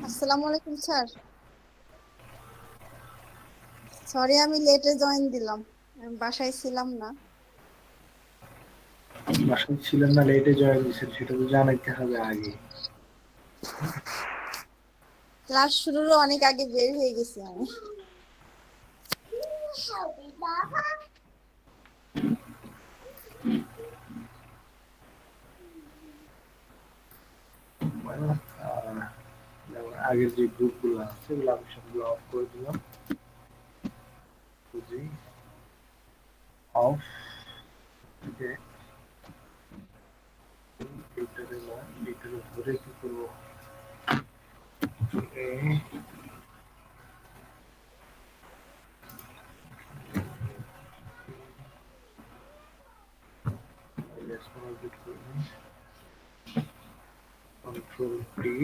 আসসালামু আলাইকুম sir. Sorry আমি লেটে জয়েন দিলাম, আমি বাসায় ছিলাম না। বাসায় ছিলেন না, লেটে জয়েন দিয়েছেন, সেটা তো জানাইতে হবে আগে। ক্লাস শুরুরও অনেক আগে বের হয়ে গেছি আমি। যেমন আগের যে গ্রুপগুলো আছে সেগুলো আমি সবগুলো অফ করে দিলাম। বুঝি অফ থেকে এইটার উপরে কি করবো? কন্ট্রোল ডি,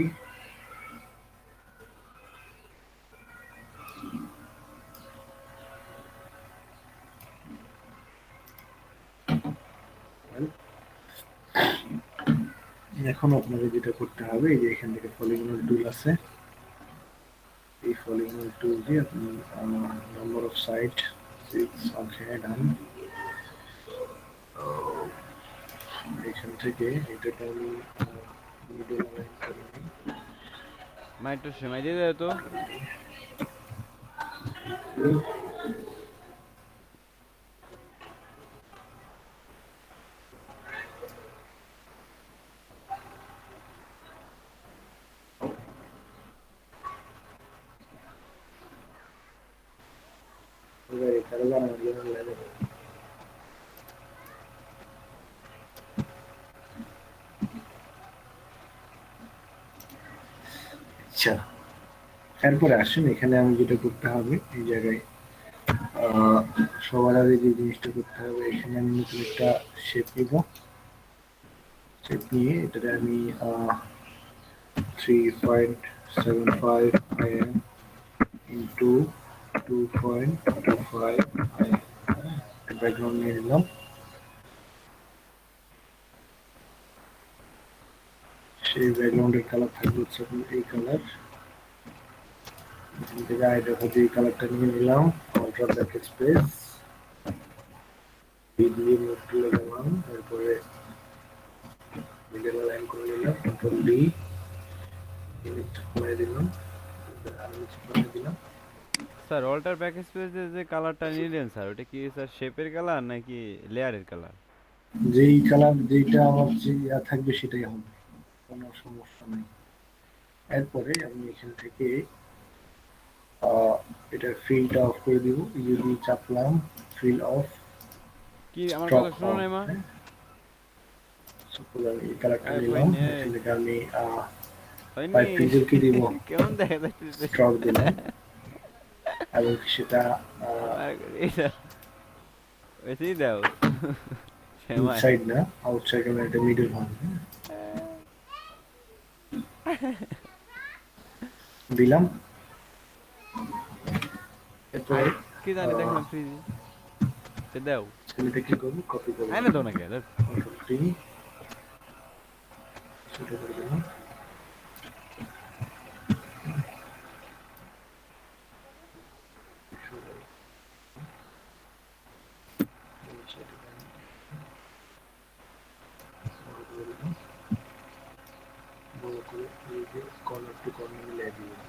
এখন আপনাদের যেটা করতে হবে, এই যে এখান থেকে পলিগনাল টুল আছে, এই পলিগনাল টুল দিয়ে আপনি নাম্বার অফ সাইট 6 ওকে ডান। এখান থেকে এটাকে আমি মিডল লাইন করে নিই। মা একটু সেমাই দিয়ে দেয় তো। এবার এখানে বানানো যাবে। আচ্ছা, এরপরে আসুন, এখানে আমি যেটা করতে হবে এই জায়গায় আহ, সবার আগে যে জিনিসটা করতে হবে, এখানে আমি নতুন একটা শেপ নিব। শেপ নিয়ে এটাতে আমি 3.75 IM ইন্টু 2.25 IM ব্যাকগ্রাউন্ড নিয়ে নিলাম। সেই ব্যাকগ্রাউন্ডের কালার থাকবে হচ্ছে আপনার এই কালার। এখান থেকে আইডার হতে এই কালারটা নিয়ে নিলাম, কন্ট্রাস্ট ব্যাক স্পেস দিয়ে মুভ তুলে গেলাম, তারপরে মিডল লাইন করে নিলাম, কন্ট্রোল ডি, ইমেজটা কমাই দিলাম, কমাই দিলাম। স্যার অল্টার ব্যাক স্পেসে যে কালারটা নিলেন স্যার, ওটা কি স্যার শেপের কালার নাকি লেয়ারের কালার? যেই কালার যেটা আমার যে থাকবে সেটাই হবে, কোনো সমস্যা নেই। এরপরে আমি এখান থেকে আহ, এটার ফিলটা অফ করে দিব, ইউভি চাপলাম, ফিল অফ, কি আমার স্ট্রক কথা শুনো অফ। নাই মা? হ্যাঁ, suppose আমি এই কালারটা আরে কই নিলাম, নে এখান থেকে আমি হয়নি। পাইপ ফ্রিজের কি দিব, কেমন দেখা যাচ্ছে? স্ট্রক দিলাম, এবং সেটা আমার এটা ওইটাই দাও সেমাই। ইনসাইড না আউটসাইড, মানে এটা মিডল হবে। দিলাম। এরপরে আগে কি জানি দেখলাম ফ্রিজে, সে দাও ছেলেটা কি করবো, কপি করবো, আইনে দাও নাকি ধর। কন্ট্রোল টি, সেটা করে দিলাম। বড় করে এই যে কর্নার টু কর্নার মিলিয়ে দিলাম।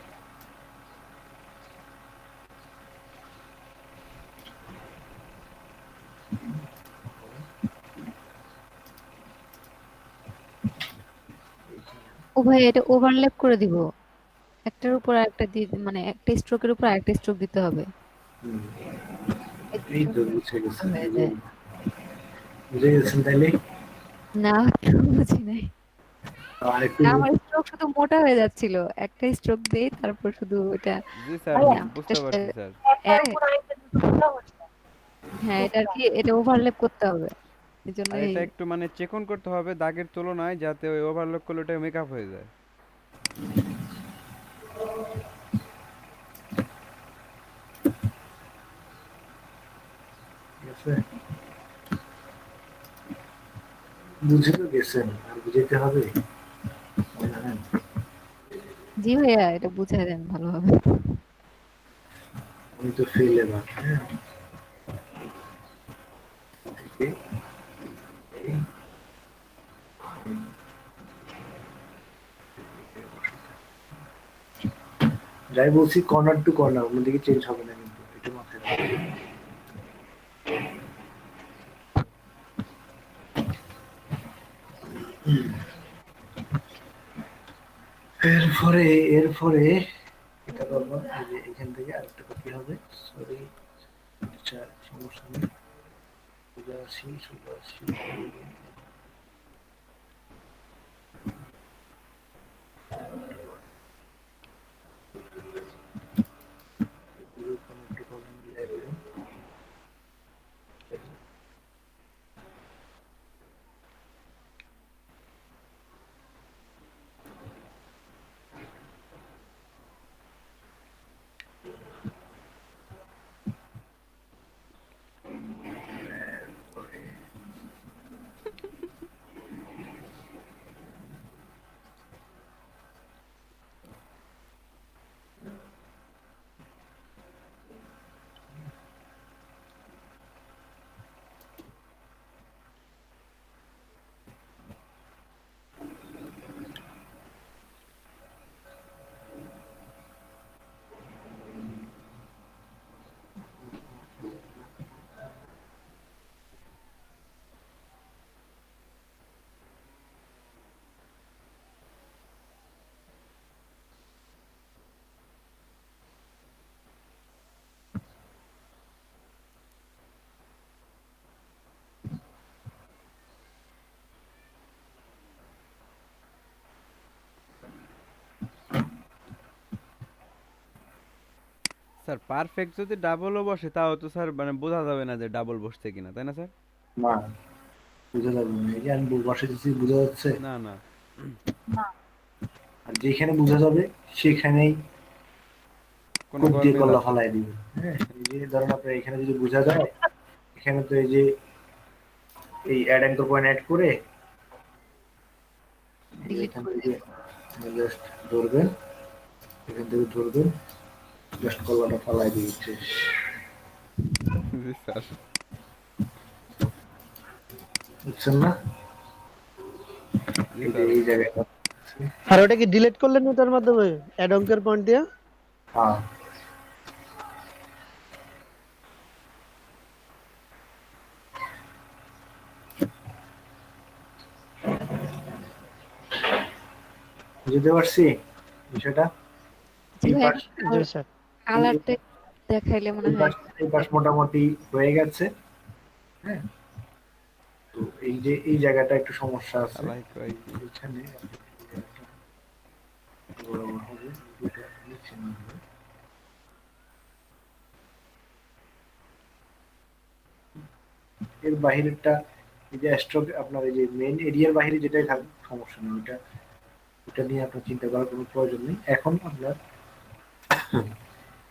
ও ভাই এটা ওভারল্যাপ করে দিব, একটার উপর আরেকটা দিয়ে মানে একটা স্ট্রোকের উপর আরেকটা স্ট্রোক দিতে হবে। হুম, এতে এই তো সুন্দর বুঝে মোটা গেছেন, হয়ে এই যে যায়। বুঝে গেছেন তাইলে। না, বুঝি নাই। আর একটু না, আমার স্ট্রোক শুধু মোটা হয়ে যাচ্ছিল, একটা স্ট্রোক দেই তারপর শুধু এটা জি স্যার, বুঝতে পারছি স্যার। হ্যাঁ, এটা আর কি, এটা ওভারল্যাপ করতে হবে, এই আর জন্যই। এটা একটু মানে চেকন করতে হবে দাগের তুলনায়, যাতে ওই ওভারলোড করলে ওটা মেকআপ হয়ে যায়। ঠিক আছে, বুঝে তো গেছেন, আর বুঝাইতে হবে, জানেন। জি ভাইয়া, এটা বুঝাই দেন ভালোভাবে। আমি তো ফেল এবার। হ্যাঁ, থেকে এই যাই বলছি কর্নার টু কর্নার অন্যদিকে চেঞ্জ হবে না কিন্তু এটা মাথায় রাখবেন। এরপরে এরপরে এটা করবো এই যে এখান থেকে আরেকটা কপি হবে। সরি, আচ্ছা সমস্যা নেই, সোজা আসি সোজা আসি। এগুলো কোনো একটা কলম দিয়ে দিলাম। স্যার পারফেক্ট যদি ডাবলও বসে তাও তো স্যার মানে বোঝা যাবে না যে ডাবল বসছে কিনা, তাই না স্যার? না, বুঝা যাবে না, এই যে আমি বসে দিচ্ছি বোঝা যাচ্ছে। না না, আর যেখানে বোঝা যাবে সেখানেই কোনো কোপ দিয়ে গরমিল কল্লা আছে। ফালাই দিবে। হ্যাঁ, এই যে ধরেন আপনার এখানে যদি বোঝা যায়, এখানে তো এই যে এই অ্যাড অ্যাঙ্কর পয়েন্ট অ্যাড করে এই যে ডিলিট এখান করে থেকে দেন। জাস্ট ধরবেন, এখান থেকে ধরবেন, জাস্ট কল্লাটা ফালাই দিয়ে দিচ্ছে। জি স্যার। বুঝছেন না? জি এই যে স্যার। এই জায়গাটা। আর ওটা কি ডিলিট করলেন ওটার মাধ্যমে অ্যাড অঙ্কের পয়েন্ট দিয়ে? হ্যাঁ, বুঝতে পারছি বিষয়টা। জি এই ভাইয়া, পাশ জি স্যার। এই কালারটা দেখাইলে মনে এই হয়। পাশ এই পাশ মোটামুটি হয়ে গেছে। হ্যাঁ, তো এই যে এই জায়গাটা একটু সমস্যা আছে। আলাই কয় কি? এখানে বরাবর হবে, দুটো নিচে নামবে। এর বাহিরেরটা এই যে স্ট্রোক আপনার এই যে মেইন এরিয়ার বাইরে যেটাই থাকুক সমস্যা নেই, ওটা ওটা নিয়ে আপনার চিন্তা করার কোনো প্রয়োজন নেই। এখন আপনার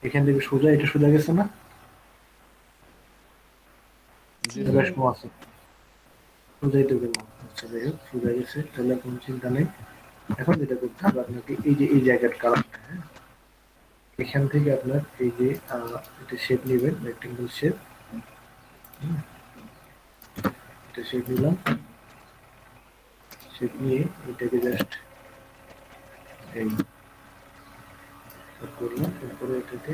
এখান থেকে সোজা এটা সোজা গেছে না, জি জি এটা স্যার। বেশ আছে, সোজাই তো গেলাম। আচ্ছা যাই হোক, সোজা গেছে, তাহলে কোনো চিন্তা নেই। এখন যেটা করতে হবে আপনাকে এই যে এই জায়গার কালারটা, হ্যাঁ, এখান থেকে আপনার এই যে এটা শেপ নেবেন, রেক্টেঙ্গেল শেপ। এটা শেপ নিলাম, শেপ নিয়ে এটাকে জাস্ট এই করলাম, এরপরে এটাকে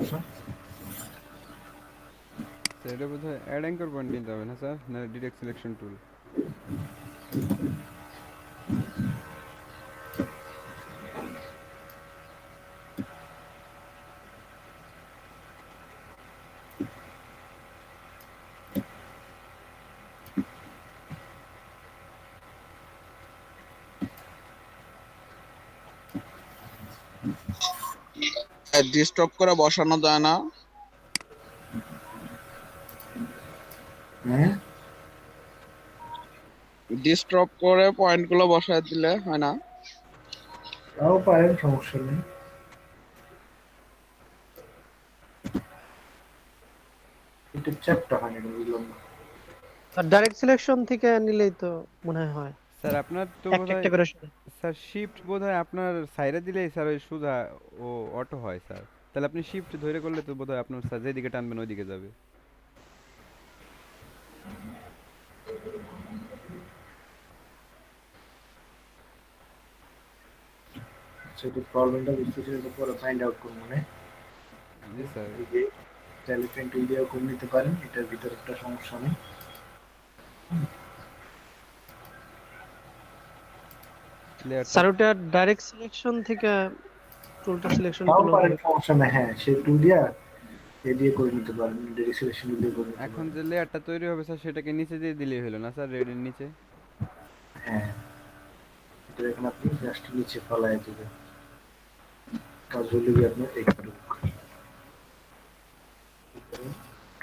স্যার এটা বোধহয় অ্যাড অ্যাঙ্কর পয়েন্ট নিতে হবে না স্যার, না ডিরেক্ট সিলেকশন টুল? ডিস্টপ করে বসানো যায় না? হ্যাঁ, ডিস্টপ করে পয়েন্ট গুলো বসায় দিলে হয় না? তাও পারেন, সমস্যা নেই। এটা চ্যাপ্টার হয় না, বুঝলাম না। আর ডাইরেক্ট সিলেকশন থেকে নিলেই তো মনে হয় স্যার আপনার তো একটা বোধহয় একটা করে শুনে। স্যার শিফট বোধহয় আপনার সাইডে দিলেই স্যার ওই সুজা ও অটো হয় স্যার। তাহলে আপনি শিফট ধরে করলে তো বোধহয় আপনার স্যার যেদিকে টানবেন ওইদিকে যাবে। সেটা প্রবলেমটা বুঝতেছি, এটা পরে ফাইন্ড আউট করবো না। জি স্যার। এই যে ট্যালিফ্রেন্ট টুল দিয়েও করে নিতে পারেন, এটার ভিতরে একটা সমস্যা নেই। লেয়ারটা স্যার ওটা ডাইরেক্ট সিলেকশন থেকে টুলটা সিলেকশন তাও করলে পারেন, হবে। সমস্যা নেই। হ্যাঁ, সেই টুল দিয়া এ দিয়ে করে নিতে পারেন, ডিরেক্ট সিলেকশন দিয়ে করে নিতে এখন পারেন। যে লেয়ারটা তৈরি হবে স্যার সেটাকে নিচে দিয়ে দিলেই হলো না স্যার, রেডের নিচে? হ্যাঁ, এটা এখন আপনি জাস্ট নিচে ফেলায় দেবেন, কাজ হলে গিয়ে আপনার একটু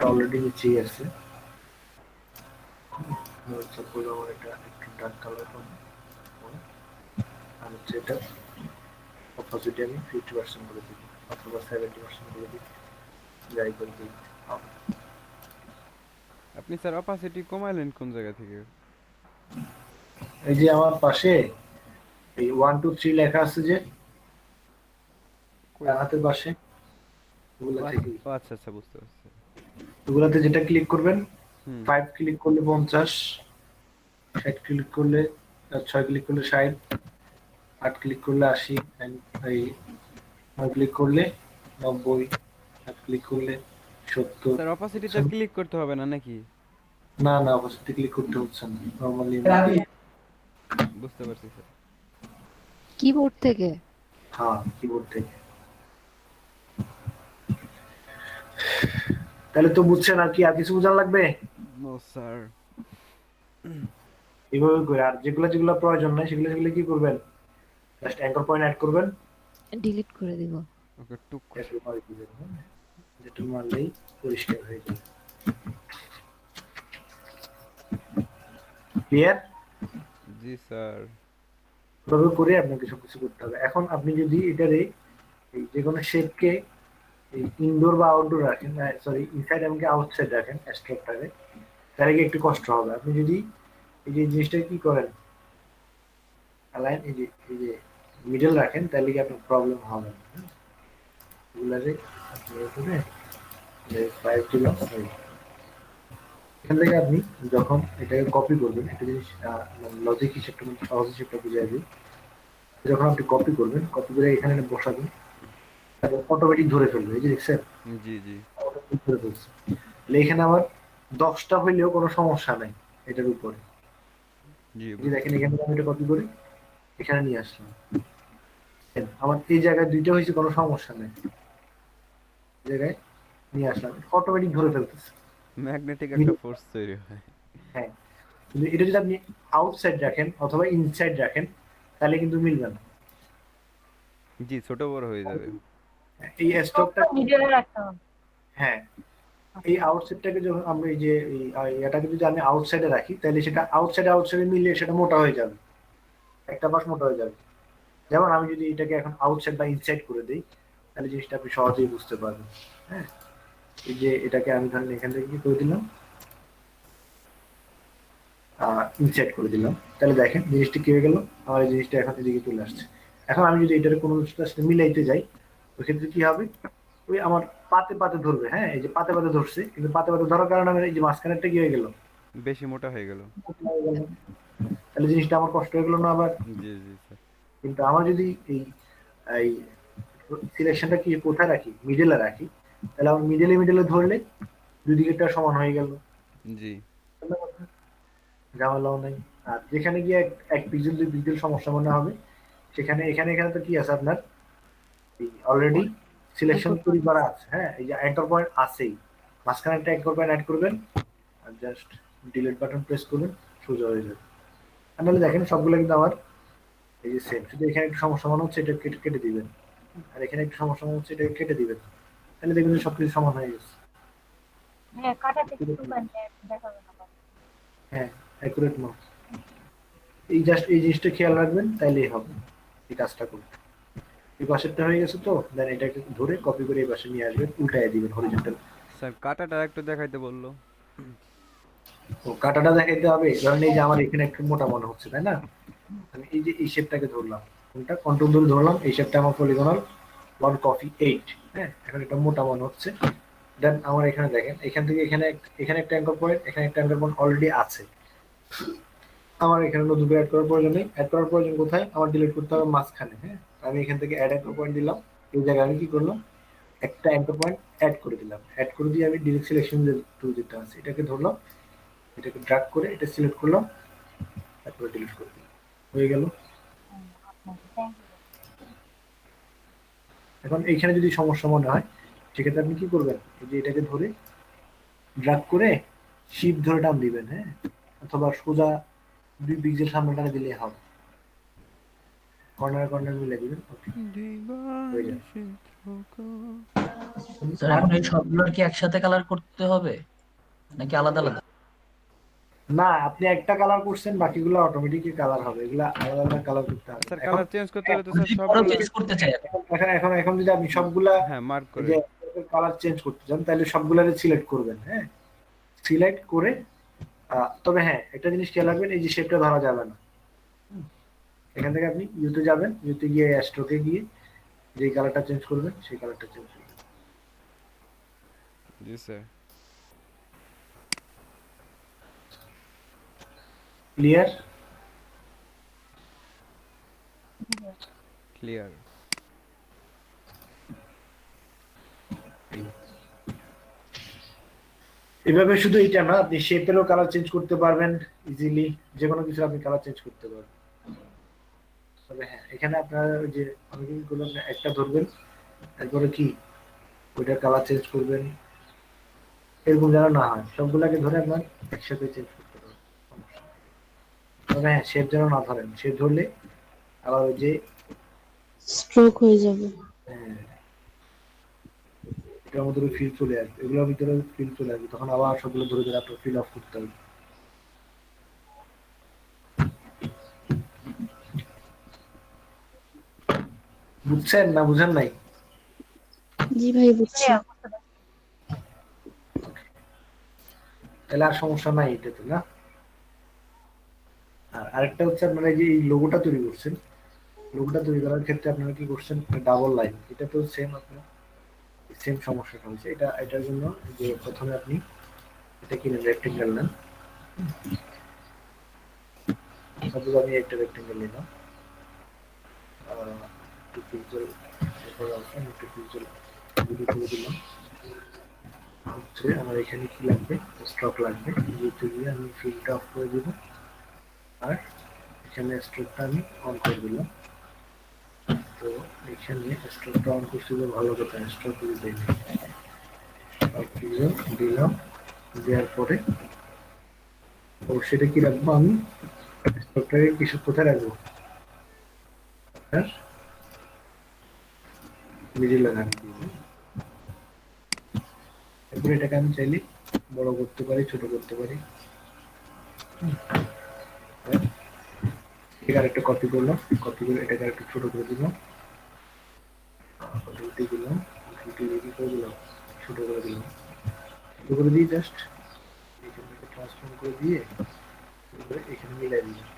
অলরেডি নিচেই আছে। সাপোজ আমার এটা একটু ডার্ক কালার করবো, আর হচ্ছে এটা অপোজিটে আমি 50% করে দিই অথবা 70% করে দিই, যাই করে দিই হবে। আপনি স্যার অপাসিটি কমাইলেন কোন জায়গা থেকে? এই যে আমার পাশে এই 1 2 3 লেখা আছে যে কই? ডান হাতের পাশে, ওগুলা ও থেকে ও আচ্ছা আচ্ছা, বুঝতে পারছি। ওগুলাতে যেটা ক্লিক করবেন, হুম। 5 ক্লিক করলে 50, 60 ক্লিক করলে 6 ক্লিক করলে 60, 8 ক্লিক করলে 80, এই 9 ক্লিক করলে 90, 7 ক্লিক করলে 70। স্যার অপাসিটিতে ক্লিক করতে হবে না নাকি? না না, অবশ্যই ক্লিক করতে হচ্ছে না, নরমালি। বুঝতে পারছি স্যার। কিবোর্ড থেকে? হ্যাঁ, কিবোর্ড থেকে। তাহলে তো বুঝছেন, আর কি আর কিছু বোঝার লাগবে? No sir. এইভাবে করে, আর যেগুলো যেগুলো প্রয়োজন নাই সেগুলো সেগুলো কি করবেন, জাস্ট অ্যাঙ্কর পয়েন্ট অ্যাড করবেন, ডিলিট করে দিব। ওকে টুক একটু মারি দিবেন, হ্যাঁ? যেটা মারলেই পরিষ্কার হয়ে যাবে। ক্লিয়ার? জি স্যার। এভাবে করে আপনাকে সবকিছু করতে হবে। এখন আপনি যদি এটারে এই যে কোনো শেপকে এই ইনডোর বা আউটডোর রাখেন, সরি ইনসাইড এমনকি আউটসাইড রাখেন স্ট্রোকটারে, তাহলে কি একটু কষ্ট হবে। আপনি যদি এই যে জিনিসটা কি করেন, অ্যালাইন এই যে মিডল রাখেন, তাহলে কি আপনার প্রবলেম হবে না। এগুলারে আপনি এখানে 5 দিলাম, এখান থেকে আপনি যখন এটাকে কপি করবেন, একটা জিনিস লজিক হিসেবটা সহজ হিসেবটা বুঝাই দিই। যখন আপনি কপি করবেন, কপি করে এখানে বসাবেন, অটোমেটিক ধরে ফেলবে। এই যে দেখছেন, জি জি automatic ধরে ফেলছে। তাহলে এখানে আমার 10টা হইলেও কোনো সমস্যা নাই এটার উপরে। জি। এই যে দেখেন, এখানে আমি এটা কপি করে এখানে নিয়ে আসলাম, আমার এই জায়গায় 2টা হয়েছে, কোনো সমস্যা নেই। এই জায়গায় নিয়ে আসলাম, অটোমেটিক ধরে ফেলতেছে। ম্যাগনেটিক একটা ফোর্স তৈরি হয়। হ্যাঁ, কিন্তু এটা যদি আপনি আউটসাইড রাখেন অথবা ইনসাইড রাখেন, তাহলে কিন্তু মিলবে না। জি, ছোট বড় হয়ে যাবে। এই স্টকটা মিডলে রাখতে হবে। হ্যাঁ, এই আউটসাইডটাকে যখন আমরা এই যে এটাকে যদি আমি আউটসাইডে রাখি, তাহলে সেটা আউটসাইডে মিলিয়ে সেটা মোটা হয়ে যাবে, একটা পাশ মোটা হয়ে যাবে। যেমন আমি যদি এটাকে এখন আউটসাইড বা ইনসাইড করে দিই, তাহলে জিনিসটা আপনি সহজেই বুঝতে পারবেন। হ্যাঁ, এই যে এটাকে আমি ধরেন এখান থেকে কি করে দিলাম, ইনসাইড করে দিলাম, তাহলে দেখেন জিনিসটা কি হয়ে গেল, আমার এই জিনিসটা এখন এদিকে চলে আসছে। এখন আমি যদি এটার কোনো সাথে মিলাইতে যাই, ওই ক্ষেত্রে কি হবে, ওই আমার পাতে পাতে ধরবে। হ্যাঁ, এই যে পাতে পাতে ধরছে, কিন্তু পাতে পাতে ধরার কারণে আমার এই যে মাঝখানেরটা কি হয়ে গেল, বেশি মোটা হয়ে গেল। তাহলে জিনিসটা আমার কষ্ট হয়ে গেল না আবার। জি জি স্যার। কিন্তু আমার যদি এই এই সিলেকশনটা কি কোথায় রাখি, মিডলে রাখি, তাহলে আমার মিডলে ধরলে দুই দিকেরটা সমান হয়ে গেল, জি ঝামেলাও নাই। আর যেখানে গিয়ে এক পিক্সেল 2 পিক্সেল সমস্যা মনে হবে, সেখানে এখানে তো কি আছে আপনার, অলরেডি সিলেকশন তৈরি করা আছে। হ্যাঁ, এই যে অ্যাঙ্কর পয়েন্ট আছেই, মাঝখানে একটা অ্যাঙ্কর পয়েন্ট অ্যাড করবেন আর জাস্ট ডিলিট বাটন প্রেস করবেন, সোজা হয়ে যাবে। আর নাহলে দেখেন সবগুলো কিন্তু আমার এই যে সেম, শুধু এখানে একটু সমস্যা মনে হচ্ছে, এটা কেটে দিবেন, আর এখানে একটু সমস্যা মনে হচ্ছে, এটা কেটে দিবেন, তাহলে দেখবেন যে সবকিছু সমান হয়ে গেছে। হ্যাঁ, কাটাতে কিছু দেখাবে না। হ্যাঁ, অ্যাকুরেট মার্ক। এই জাস্ট এই জিনিসটা খেয়াল রাখবেন, তাইলেই হবে এই কাজটা করতে। এই পাশেরটা হয়ে গেছে, তো দেন এটাকে ধরে কপি করে এই পাশে নিয়ে আসবেন, উল্টায় দিবেন হরিজন্টাল স্যার কাটাটা একটু দেখাইতে বললো। তো কাটাটা দেখাইতে হবে, ধরেন এই যে আমার এখানে একটু মোটা মনে হচ্ছে, তাই না? আমি এই যে এই শেপটাকে ধরলাম, কোনটা কন্ট্রোল ধরে ধরলাম, এই শেপটা আমার পলিগনাল 1 copy 8। হ্যাঁ, এখন এটা মোটা মনে হচ্ছে। দেন আমার এখানে দেখেন, এখান থেকে এখানে এখানে একটা অ্যাঙ্কর পয়েন্ট, এখানে একটা অ্যাঙ্কর পয়েন্ট অলরেডি আছে। আমার এখানে নতুন করে অ্যাড করার প্রয়োজন নেই। অ্যাড করার প্রয়োজন কোথায়? আমার ডিলিট করতে হবে মাঝখানে। হ্যাঁ, আমি এখান থেকে অ্যাড অ্যাঙ্কর পয়েন্ট দিলাম, এই জায়গায় আমি কি করলাম, একটা অ্যাঙ্কর পয়েন্ট অ্যাড করে দিলাম। অ্যাড করে দিয়ে আমি ডিরেক্ট সিলেকশন টুল যেটা আছে এটাকে ধরলাম, এটাকে ড্র্যাগ করে এটা সিলেক্ট করলাম, তারপরে ডিলিট করে দিলাম, হয়ে গেল। Thank you. এখন এইখানে যদি সমস্যা মনে হয়, সেক্ষেত্রে আপনি কি করবেন, এই যে এটাকে ধরে ড্র্যাগ করে শিফট ধরে টান দিবেন। হ্যাঁ, অথবা সোজা 2 পিক্সেল সামনে টানে দিলে হবে, কর্নার কর্নার মিলে দিবেন। ওকে, হয়ে যাবে। স্যার এখন এই সবগুলোর কি একসাথে কালার করতে হবে নাকি আলাদা আলাদা? না, আপনি একটা কালার করছেন, বাকিগুলো অটোমেটিকই কালার হবে, এগুলা আলাদা আলাদা কালার করতে হবে। স্যার এখন কালার চেঞ্জ করতে হলে তো আমি স্যার যদি বড় সবগুলো চেঞ্জ করতে চাই আমি। এখন এখন এখন যদি আপনি সবগুলা হ্যাঁ মার্ক এই করে। যে কালার চেঞ্জ করতে চান, তাহলে সবগুলারে সিলেক্ট করবেন। হ্যাঁ, সিলেক্ট করে তবে হ্যাঁ, একটা জিনিস খেয়াল রাখবেন, এই যে শেপটা ধরা যাবে না। এখান থেকে আপনি ইউতে যাবেন, ইউতে গিয়ে স্ট্রোকে গিয়ে যে কালারটা চেঞ্জ করবেন সেই কালারটা চেঞ্জ করবেন। জি স্যার। ক্লিয়ার? ক্লিয়ার। এভাবে শুধু এটা না, আপনি শেপেরও কালার চেঞ্জ করতে পারবেন ইজিলি, যে কোনো কিছু আপনি কালার চেঞ্জ করতে পারবেন। তবে হ্যাঁ, এখানে আপনার ওই যে আমি কি করলাম, একটা ধরবেন, তারপরে কি ওইটার কালার চেঞ্জ করবেন, এরকম যেন না হয়, সবগুলাকে ধরে আপনার একসাথে চেঞ্জ করতে পারবেন, সমস্যা নেই। তবে হ্যাঁ, শেপ যেন না ধরেন, শেপ ধরলে আবার ওই যে স্ট্রোক হয়ে যাবে। হ্যাঁ, এটার মধ্যে ফিল চলে আসবে, এগুলোর ভিতরে ফিল চলে আসবে, তখন আবার সবগুলো ধরে ধরে আপনার ফিল অফ করতে হবে। বুঝছেন না বুঝেন নাই? জি ভাই বুঝছি। তাহলে আর সমস্যা নাই এটাতে, না? আর আরেকটা হচ্ছে, আপনারা এই যে এই লোগোটা তৈরি করছেন, লোগোটা তৈরি করার ক্ষেত্রে আপনারা কি করছেন, ডাবল লাইন, এটা তো সেম, আপনার সেম সমস্যাটা হয়েছে। এটার জন্য যে প্রথমে আপনি এটা কিনে রেক্টেঙ্গেল নেন, সাপোজ আমি একটা রেক্টেঙ্গেল নিলাম, একটু পিক্সেল একটু পিক্সেল করে দিলাম। হচ্ছে আমার এখানে কি লাগবে, স্ট্রোক লাগবে, যেহেতু গিয়ে আমি ফিলটা অফ করে দিব, আর এখানে স্ট্রোকটা আমি অন করে দিলাম। তো এখানে স্ট্রোকটা অন করছি, ভালো কথা, স্ট্রোক করে দিলাম, দেওয়ার পরে ও সেটা কি রাখবো, আমি স্ট্রোকটাকে কিছু কোথায় রাখবো, মিডিলে রাখবো। এরপরে এটাকে আমি চাইলে বড় করতে পারি, ছোট করতে পারি। এটা একটা কপি করলাম, কপি করে এটাকে একটু ছোট করে দিলাম, দিলাম, করে দিলাম, ছোট করে দিলাম, ছোট করে দিয়ে জাস্ট এখান থেকে ট্রান্সফর্ম করে দিয়ে এখানে মিলাই দিলাম।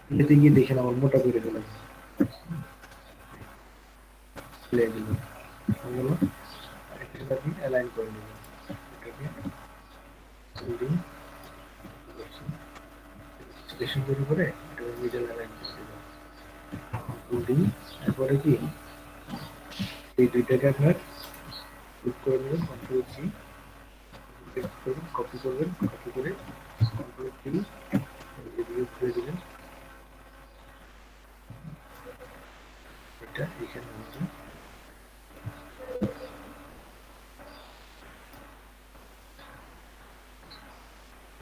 মিলাতে গিয়ে দেখেন আমার মোটা করে দিলাম, মিলাই দিলাম, এটাকে আপনি অ্যালাইন করে দিলাম, এটাকে স্টেশন তৈরি করে এটাকে মিডল অ্যালাইন করে দিলাম, তারপরে কি এই দুইটাকে আপনার ক্লিক করে নেবেন, কন্ট্রোল সি, কপি করবেন, কপি করে কন্ট্রোল সি এদিকে ঘুরে দিবেন, এটা এখানে হচ্ছে।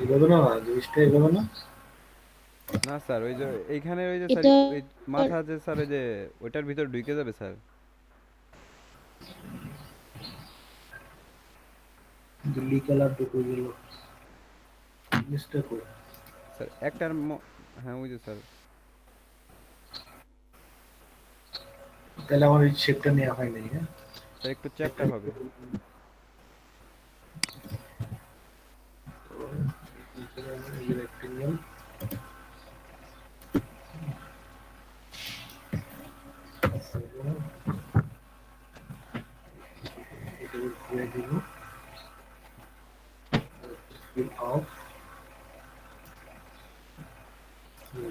এভাবে না, জিনিসটা এভাবে না। না স্যার ওই যে এইখানে ওই যে স্যার এটা ওই মাথা যে স্যার ওই যে ওইটার ভিতর ঢুকে যাবে স্যার। দিল্লি কালার ঢুকে গেল, জিনিসটা করে স্যার একটার হ্যাঁ ওই যে স্যার। তাহলে আমার এই শেপটা নেওয়া হয় নাই। হ্যাঁ, স্যার একটু চ্যাপ্টা হবে। রেক্টেঙ্গেল এটা ঘুরে দিব fill off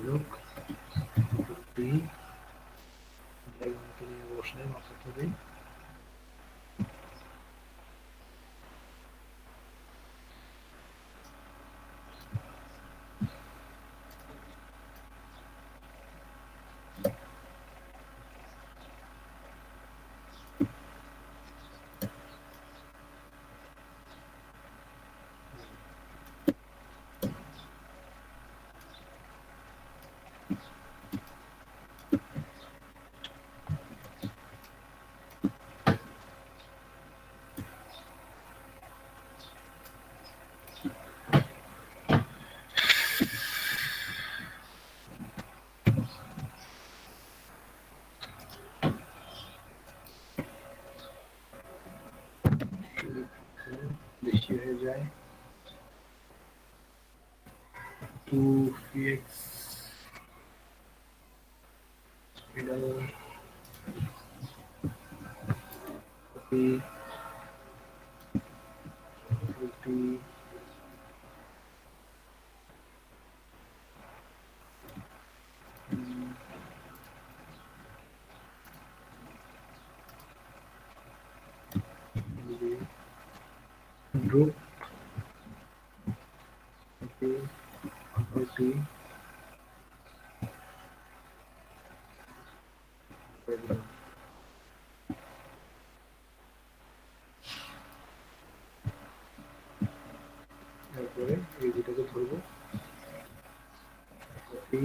look b background নিয়ে বসলে মাথা ধরে বেশি হয়ে যায় 2px middle copy 50 group copy 40 তারপরে এই দুটাকে ধরবো কপি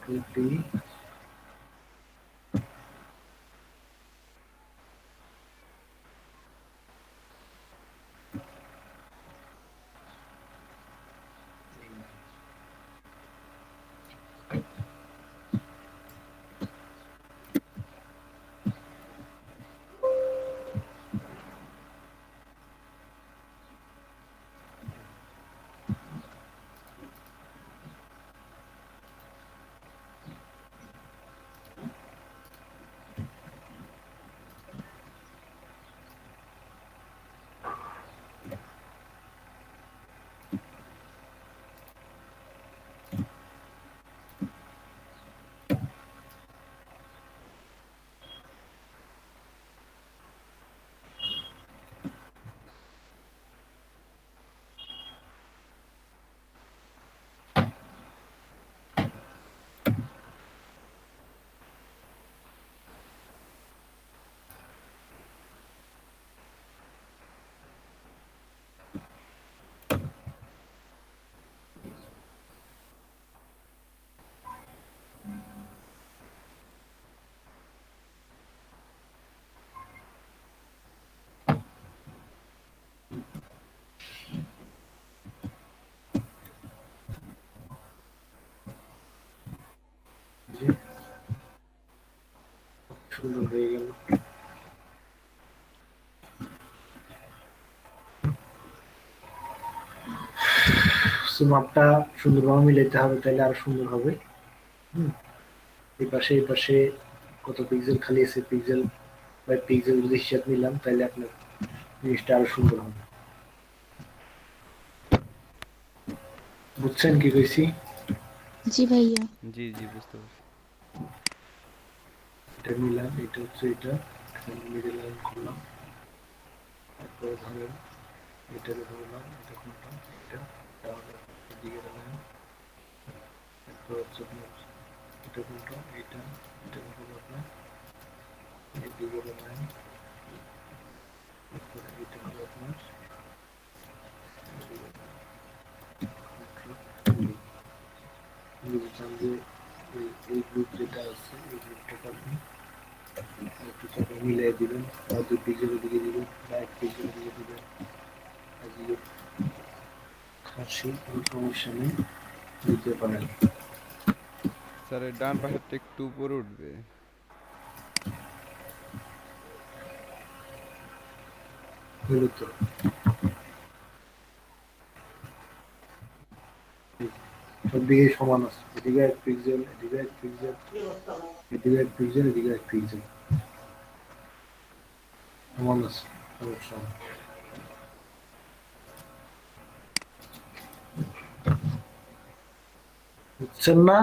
কপি সুন্দর হয়ে গেল মাপটা সুন্দরভাবে মিলাইতে হবে তাহলে আরো সুন্দর হবে এই পাশে কত পিক্সেল খালি আছে পিক্সেল বাই পিক্সেল যদি হিসাব নিলাম তাহলে আপনার জিনিসটা আরো সুন্দর হবে বুঝছেন কি কইছি জি ভাইয়া জি জি বুঝতে পারছি। এটা নিলাম এটা হচ্ছে এটা মিডল লাইন করলাম তারপরে ধরেন এটাকে ধরলাম এটা করলাম এটা দিকে ধরলাম তারপর হচ্ছে আপনার এটা করলাম এটা করলাম আপনার এদিকে ধরলাম তারপরে এটা হলো আপনার বুঝলাম যে এই গ্রুপ যেটা আছে এই গ্রুপটাকে আপনি একটু চাপে মিলিয়ে দিবেন আর 2 পিক্সেলের দিকে দিবেন বা 1 পিক্সেলের দিকে দিবেন এদিকে খাসি কোনো সমস্যা নেই দিতে পারেন স্যার এই ডান পাশেরটা একটু উপরে উঠবে। হলো তো সব দিকে সমান আছে, এদিকে এক পিক্সেল, এদিকে এক পিক্সেল, এদিকে এক পিক্সেল, এদিকে এক পিক্সেল, সমান আছে, সমস্যা নেই। বুঝছেন না?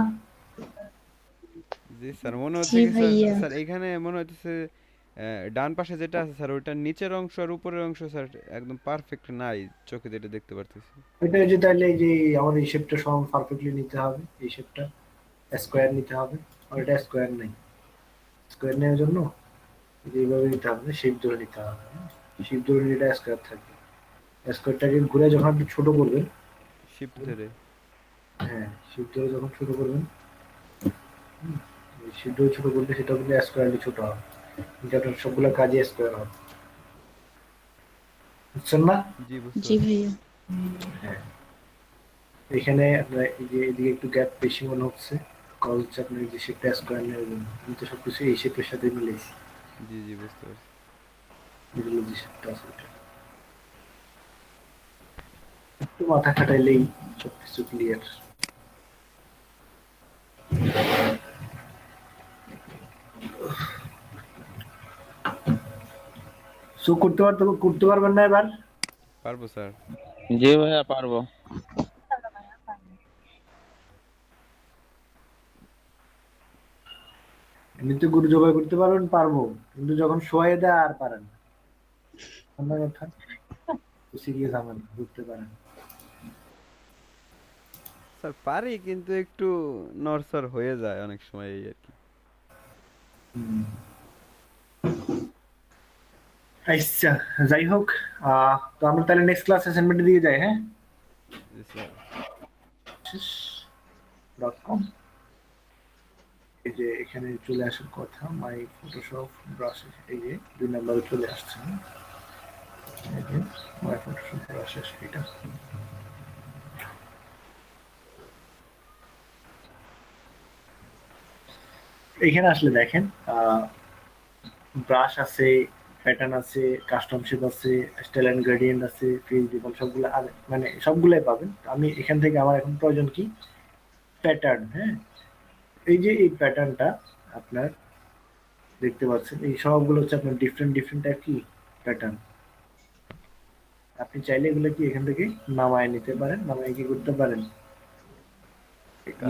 জি স্যার, মনে হচ্ছে জি কি স্যার, ভাইয়া। স্যার এখানে মনে হচ্ছে ডান পাশে যেটা আছে স্যার, ওইটার নিচের অংশ আর উপরের অংশ স্যার একদম পারফেক্ট নাই, চোখে যেটা দেখতে পারতেছি। এটা যে তাহলে এই যে আমার এই শেপটা সমান পারফেক্টলি নিতে হবে, এই শেপটা স্কোয়ার নিতে হবে, আর এটা স্কোয়ার নেই। স্কোয়ার নেওয়ার জন্য এই যে এইভাবে নিতে হবে, শেপ ধরে নিতে হবে। শেপ ধরে নিলে এটা স্কোয়ার থাকবে। স্কোয়ারটাকে ঘুরে যখন আপনি ছোট করবেন, শিফট ধরে। হ্যাঁ শেপ ধরে যখন ছোট করবেন, শেপ ধরে ছোট করলে সেটা কিন্তু স্কোয়ারলি ছোট হবে, কিন্তু আপনার সবগুলো কাজে স্কোয়ার হবে। বুঝছেন না? জি বুঝতে জি পারছি। ভাইয়া। হ্যাঁ, এখানে আপনার এই যে এদিকে একটু গ্যাপ বেশি মনে হচ্ছে, কজ হচ্ছে আপনার এই যে শেপটা স্কোয়ার নেওয়ার জন্য আমি তো সবকিছু এই শেপের সাথে মিলেছি, জি জি বুঝতে পারছি। এগুলো যে শেপটা আছে ওটা। একটু মাথা খাটাইলেই সবকিছু ক্লিয়ার। সো করতে পারবেন না এবার? পারবো স্যার। জি ভাইয়া পারবো। এমনিতে গরু জবাই করতে পারবেন, পারবো, কিন্তু যখন শোয়ে দেয় আর পারেন না। অন্য কথা, সিরিয়াস আমার বুঝতে পারেন। স্যার পারি, কিন্তু একটু নড়চড় হয়ে যায় অনেক সময়, এই আর কি। হুম। আচ্ছা, যাই হোক, তো আমরা তাহলে নেক্সট ক্লাস অ্যাসাইনমেন্ট দিয়ে যাই, হ্যাঁ? জি স্যার। .com এই যে এখানে চলে আসার কথা, মাই ফটোশপ ব্রাশ, এই যে 2 নম্বরে চলে আসছে, হ্যাঁ? এই যে মাই ফটোশপ ব্রাশ, এটা এখানে আসলে দেখেন ব্রাশ আছে, প্যাটার্ন আছে, কাস্টম শেপ আছে, স্টাইল এন্ড গ্রেডিয়েন্ট আছে, ফেজ ডিফল্ট, সবগুলো মানে সবগুলাই পাবেন। আমি এখান থেকে আমার এখন প্রয়োজন কি, প্যাটার্ন। হ্যাঁ, এই যে এই প্যাটার্নটা আপনার দেখতে পাচ্ছেন, এই সবগুলো হচ্ছে আপনার ডিফারেন্ট ডিফারেন্ট কি প্যাটার্ন। আপনি চাইলে এগুলো কি এখান থেকে নামায় নিতে পারেন, নামায় কি করতে পারেন,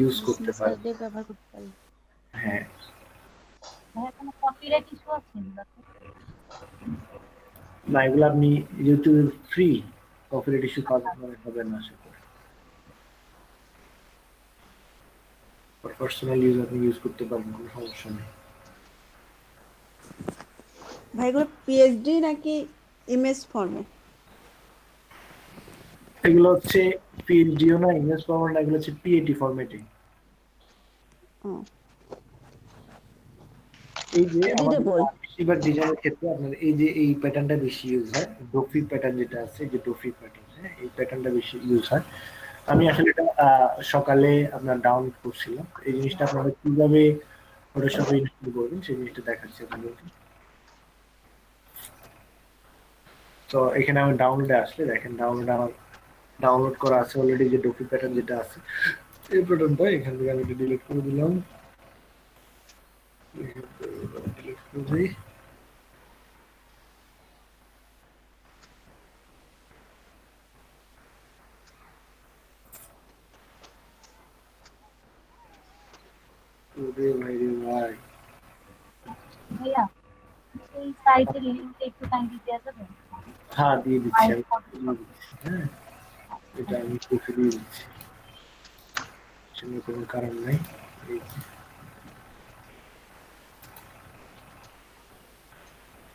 ইউজ করতে বিজনেস পারেন। কার্ডে ব্যবহার করতে পারি। হ্যাঁ, ভাইয়া কোনো কপিরাইট ইস্যু আছে নাকি? না এগুলো আপনি যেহেতু ফ্রি, কপিরাইট ইস্যু হবে না আশা করি। পার্সোনাল ইউজ আপনি ইউজ করতে পারবেন, কোনো সমস্যা নেই। ভাই এগুলো পিএইচডি নাকি ইমেজ ফর্মে? এগুলো হচ্ছে পিএনজিও না, ইমেজ ফরম্যাট না, এগুলো হচ্ছে পিএটি ফরম্যাটে। এই যে আমাদের বেশিরভাগ ডিজাইনের ক্ষেত্রে আপনার এই যে এই প্যাটার্নটা বেশি ইউজ হয়, ডোফি প্যাটার্ন যেটা আছে, যে ডোফি প্যাটার্ন, হ্যাঁ এই প্যাটার্নটা বেশি ইউজ হয়। আমি আসলে এটা সকালে আপনার ডাউনলোড করছিলাম, এই জিনিসটা আপনারা কিভাবে ফটোশপে ইনস্টল করবেন সেই জিনিসটা দেখাচ্ছি আপনাদেরকে। তো এখানে আমি ডাউনলোডে আসলে দেখেন, ডাউনলোড আমার ডাউনলোড করা আছে অলরেডি, যে ডোফি প্যাটার্ন যেটা আছে এই প্যাটার্নটা এখান থেকে আমি ডিলিট করে দিলাম। ডিলিট করে দিই। ওরে ভাই রে ভাই, ভাইয়া এই সাইটের লিংকটা একটু কাইন্ডলি দেওয়া যাবে? হ্যাঁ দিয়ে দিচ্ছি আমি, দিয়ে দিচ্ছি, হ্যাঁ এটা আমি লিখে দিয়ে দিচ্ছি, সেটা কোনো কারণ নাই। এই যে।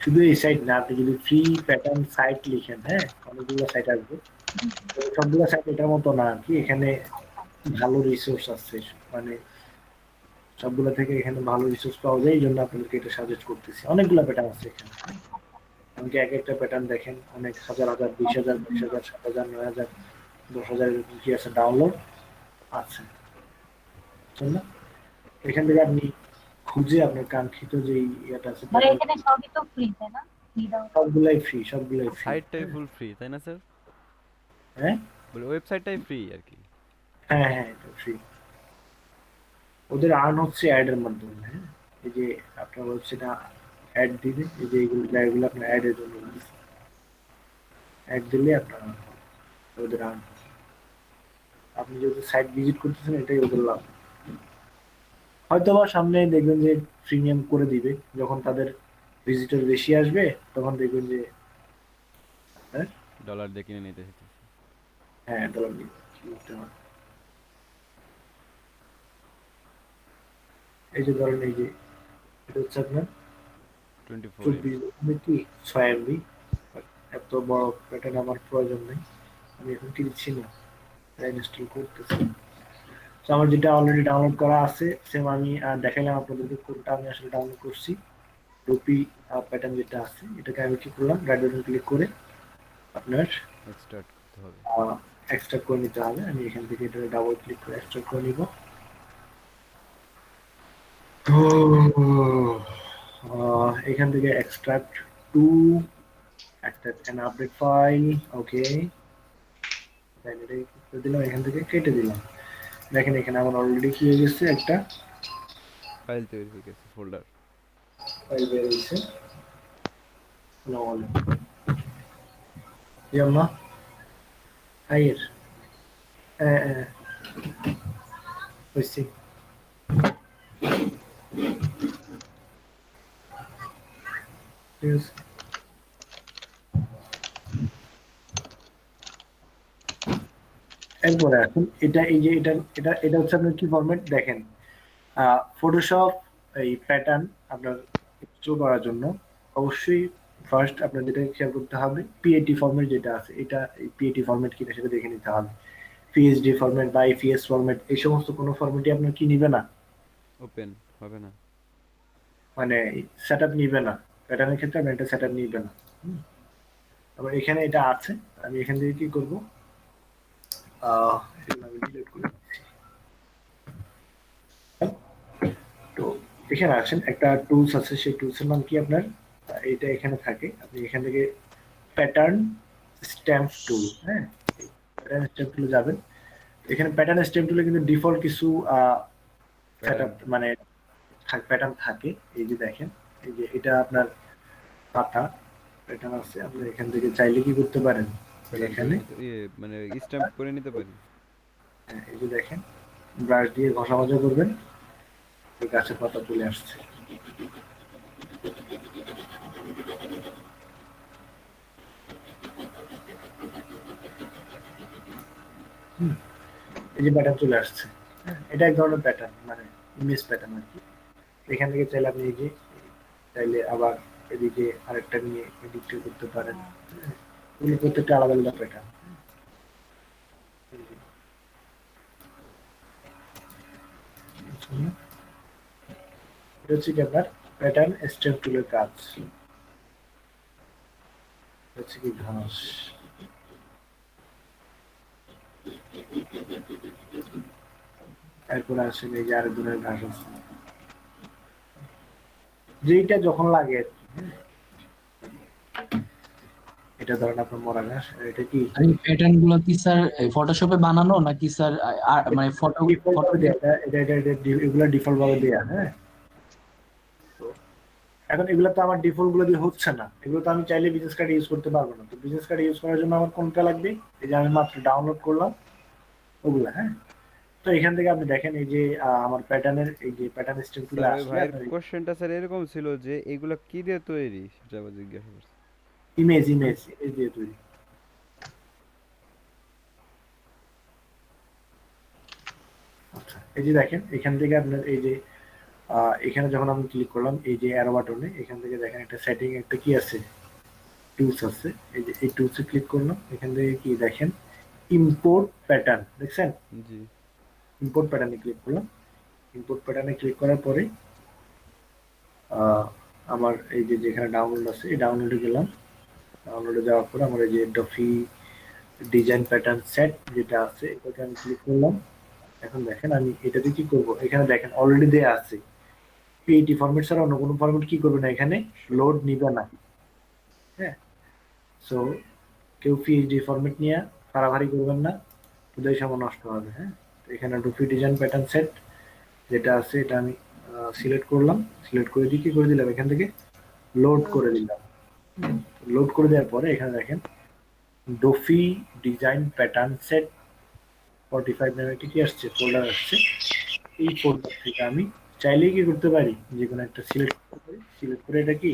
শুধু এই সাইট না, আপনি যদি ফ্রি প্যাটার্ন সাইট লিখেন, হ্যাঁ অনেকগুলো সাইট আসবে, তো সবগুলো সাইট এটার মতো না আর কি, এখানে ভালো রিসোর্স আছে, মানে সবগুলো থেকে এখানে ভালো রিসোর্স পাওয়া যায়, এই জন্য আপনাদেরকে এটা সাজেস্ট করতেছি। অনেকগুলো প্যাটার্ন আছে এখানে, এমনকি এক একটা প্যাটার্ন দেখেন অনেক হাজার হাজার, 20,000, 22,000, 7,000, 9,000, 10,000 এরকম কি আছে, ডাউনলোড আছে, বুঝছেন না? এখান থেকে আপনি খুঁজে আপনার কাঙ্ক্ষিত যে ইয়েটা আছে, মানে এখানে সবই তো ফ্রি তাই না? সবগুলাই ফ্রি, সবগুলাই ফ্রি। সাইটটাই ফুল ফ্রি তাই না স্যার? হ্যাঁ বলে ওয়েবসাইটটাই ফ্রি আর কি। হ্যাঁ হ্যাঁ, এটা ফ্রি। ওদের আর্ন হচ্ছে অ্যাড এর মাধ্যমে। হ্যাঁ, এই যে আপনার ওয়েবসাইটে অ্যাড দিবে, এই যে এগুলো আপনার অ্যাড এর জন্য অ্যাড দিলে আপনার ওদের আর্ন। আপনি যেহেতু সাইট ভিজিট করতেছেন, এটাই ওদের লাভ। হয়তো বা সামনে দেখবেন যে প্রিমিয়াম করে দিবে, যখন তাদের ভিজিটর বেশি আসবে তখন দেখবেন যে হ্যাঁ ডলার দিয়ে কিনে নিতে হচ্ছে। হ্যাঁ ডলার দিতে হবে। এই যে ধরেন এই যে এটা হচ্ছে আপনার 24 এম 24 কি 6 এমবি। এত বড় প্যাটার্ন আমার প্রয়োজন নেই, আমি এখন কিনছি না, তাই ইনস্টল করতেছি। তো আমার যেটা অলরেডি ডাউনলোড করা আছে, সেম আমি দেখাইলাম আপনাদেরকে কোডটা আমি আসলে ডাউনলোড করছি। রুপি প্যাটার্ন যেটা আছে, এটাকে আমি কি করলাম, রাইট বাটন ক্লিক করে আপনার এক্সট্রাক্ট করতে হবে। এক্সট্রাক্ট করে নিতে হবে। আমি এখান থেকে এটা ডাবল ক্লিক করে এক্সট্রাক্ট করে নিব। তো এখান থেকে এক্সট্রাক্ট টু একটা আপডেট ফাইল, ওকে দেন এটা করে দিলাম, এখান থেকে কেটে দিলাম। দেখেন এখানে আমার অলরেডি কি হয়ে গেছে, একটা ফাইল তৈরি হয়ে গেছে, ফোল্ডার। ফাইল বের হয়েছে। يلا خير. বুঝছি। ঠিক আছে। এরপরে এখন এটা এই যে এটা হচ্ছে আপনার কি ফরম্যাট দেখেন। ফটোশপ এই প্যাটার্ন আপনার ইনস্টল করার জন্য অবশ্যই ফার্স্ট আপনার যেটা খেয়াল করতে হবে, পিএটি ফরম্যাট যেটা আছে, এটা পিএটি ফরম্যাট কিনা সেটা দেখে নিতে হবে। পিএসডি ফরম্যাট বা আইপিএস ফরম্যাট, এই সমস্ত কোনো ফরম্যাটই আপনার কি নিবে না, ওপেন হবে না, মানে সেটআপ নিবে না। প্যাটার্নের ক্ষেত্রে আপনার এটা সেটআপ নিবে না। আবার এখানে এটা আছে, আমি এখান থেকে কি করব, এগুলো আমি ডিলিট করে দিচ্ছি। তো এখানে আছেন একটা টুলস আছে, সেই টুলসের নাম কি আপনার, এটা এখানে থাকে। আপনি এখান থেকে প্যাটার্ন স্ট্যাম্প টুল, হ্যাঁ প্যাটার্ন স্ট্যাম্প টুলে যাবেন। এখানে প্যাটার্ন স্ট্যাম্প টুলে কিন্তু ডিফল্ট কিছু সেটআপ মানে প্যাটার্ন থাকে। এই যে দেখেন, এই যে এটা আপনার পাতা প্যাটার্ন আছে, আপনি এখান থেকে চাইলে কি করতে পারেন, এখানে মানে স্ট্যাম্প করে নিতে পারি। এই যে দেখেন, ব্রাশ দিয়ে ঘষা মাজা করবেন, গাছের পাতা চলে আসছে। এই যে প্যাটার্ন চলে আসছে। এটা এক ধরনের প্যাটার্ন, মানে ইমেজ প্যাটার্ন আর কি। এখান থেকে চাইলে আপনি এই যে চাইলে আবার এদিকে আরেকটা নিয়ে এডিট করতে পারেন। এগুলো প্রত্যেকটা আলাদা আলাদা প্যাটার্ন। এটা হচ্ছে কি আপনার প্যাটার্ন স্ট্যাম্প টুলের কাজ। হচ্ছে কি ঘাস, এরপরে আসেন এই যে আরেক ধরনের ঘাস আছে, যেটা যখন লাগে। এটা ধরেন আপনার মরা ঘাস, এটা কি আর এই প্যাটার্ন গুলো কি স্যার ফটোশপে বানানো নাকি স্যার মানে ফটো ডিফল্ট ভাবে দেয়া, এগুলা ডিফল্ট ভাবে দেয়া। হ্যাঁ, তো এখন এগুলো তো আমার ডিফল্ট গুলো দিয়ে হচ্ছে না, এগুলো তো আমি চাইলে বিজনেস কার্ড ইউজ করতে পারবো না। তো বিজনেস কার্ড ইউজ করার জন্য আমার কোনটা লাগবে, এই যে আমি মাত্র ডাউনলোড করলাম ওগুলা। হ্যাঁ, তো এখান থেকে আপনি দেখেন এই যে আমার প্যাটার্নের এই যে প্যাটার্ন স্ট্রিম গুলো স্যার ওই আসলে ভাইয়ের আপনার কোশ্চেনটা স্যার এরকম ছিল যে এগুলো কি দিয়ে তৈরি, সেটা আবার জিজ্ঞাসা করছি। ইমেজ দিয়ে তৈরি। আচ্ছা, এই যে দেখেন এখান থেকে আপনার এই যে এখানে যখন আমি ক্লিক করলাম এই যে অ্যারো বাটনে, এখান থেকে দেখেন একটা সেটিং একটা কি আছে, টুলস আছে। এই যে এই টুলসে ক্লিক করলাম, এখান থেকে কি দেখেন ইম্পোর্ট প্যাটার্ন, দেখছেন? জি ইম্পোর্ট প্যাটার্নে ক্লিক করলাম। ইম্পোর্ট প্যাটার্নে ক্লিক করার পরে আমার এই যে যেখানে ডাউনলোড আছে, এই ডাউনলোডে গেলাম। ডাউনলোডে যাওয়ার পরে আমার এই যে ডফি ডিজাইন প্যাটার্ন সেট যেটা আছে, এটাকে আমি ক্লিক করলাম। এখন দেখেন আমি এটাতে কি করব, এখানে দেখেন অলরেডি দেয়া আছে পিএটি ফরম্যাট ছাড়া অন্য কোনো ফরম্যাট কি করবে না, এখানে লোড নিবে না। হ্যাঁ। সো কেউ পিএইচডি ফরম্যাট নিয়ে ফাড়াফাড়ি করবেন না, উদয় সময় নষ্ট হবে। হ্যাঁ, তো এখানে ডুফি ডিজাইন প্যাটার্ন সেট যেটা আছে এটা আমি সিলেক্ট করলাম, সিলেক্ট করে দিয়ে কি করে দিলাম, এখান থেকে লোড করে দিলাম। লোড করে দেওয়ার পরে এখানে দেখেন ডোফি ডিজাইন প্যাটার্ন সেট 45 নামে কি আসছে, ফোল্ডার আসছে। এই ফোল্ডার থেকে আমি চাইলেই কি করতে পারি, যে কোনো একটা সিলেক্ট করতে পারি, সিলেক্ট করে এটা কি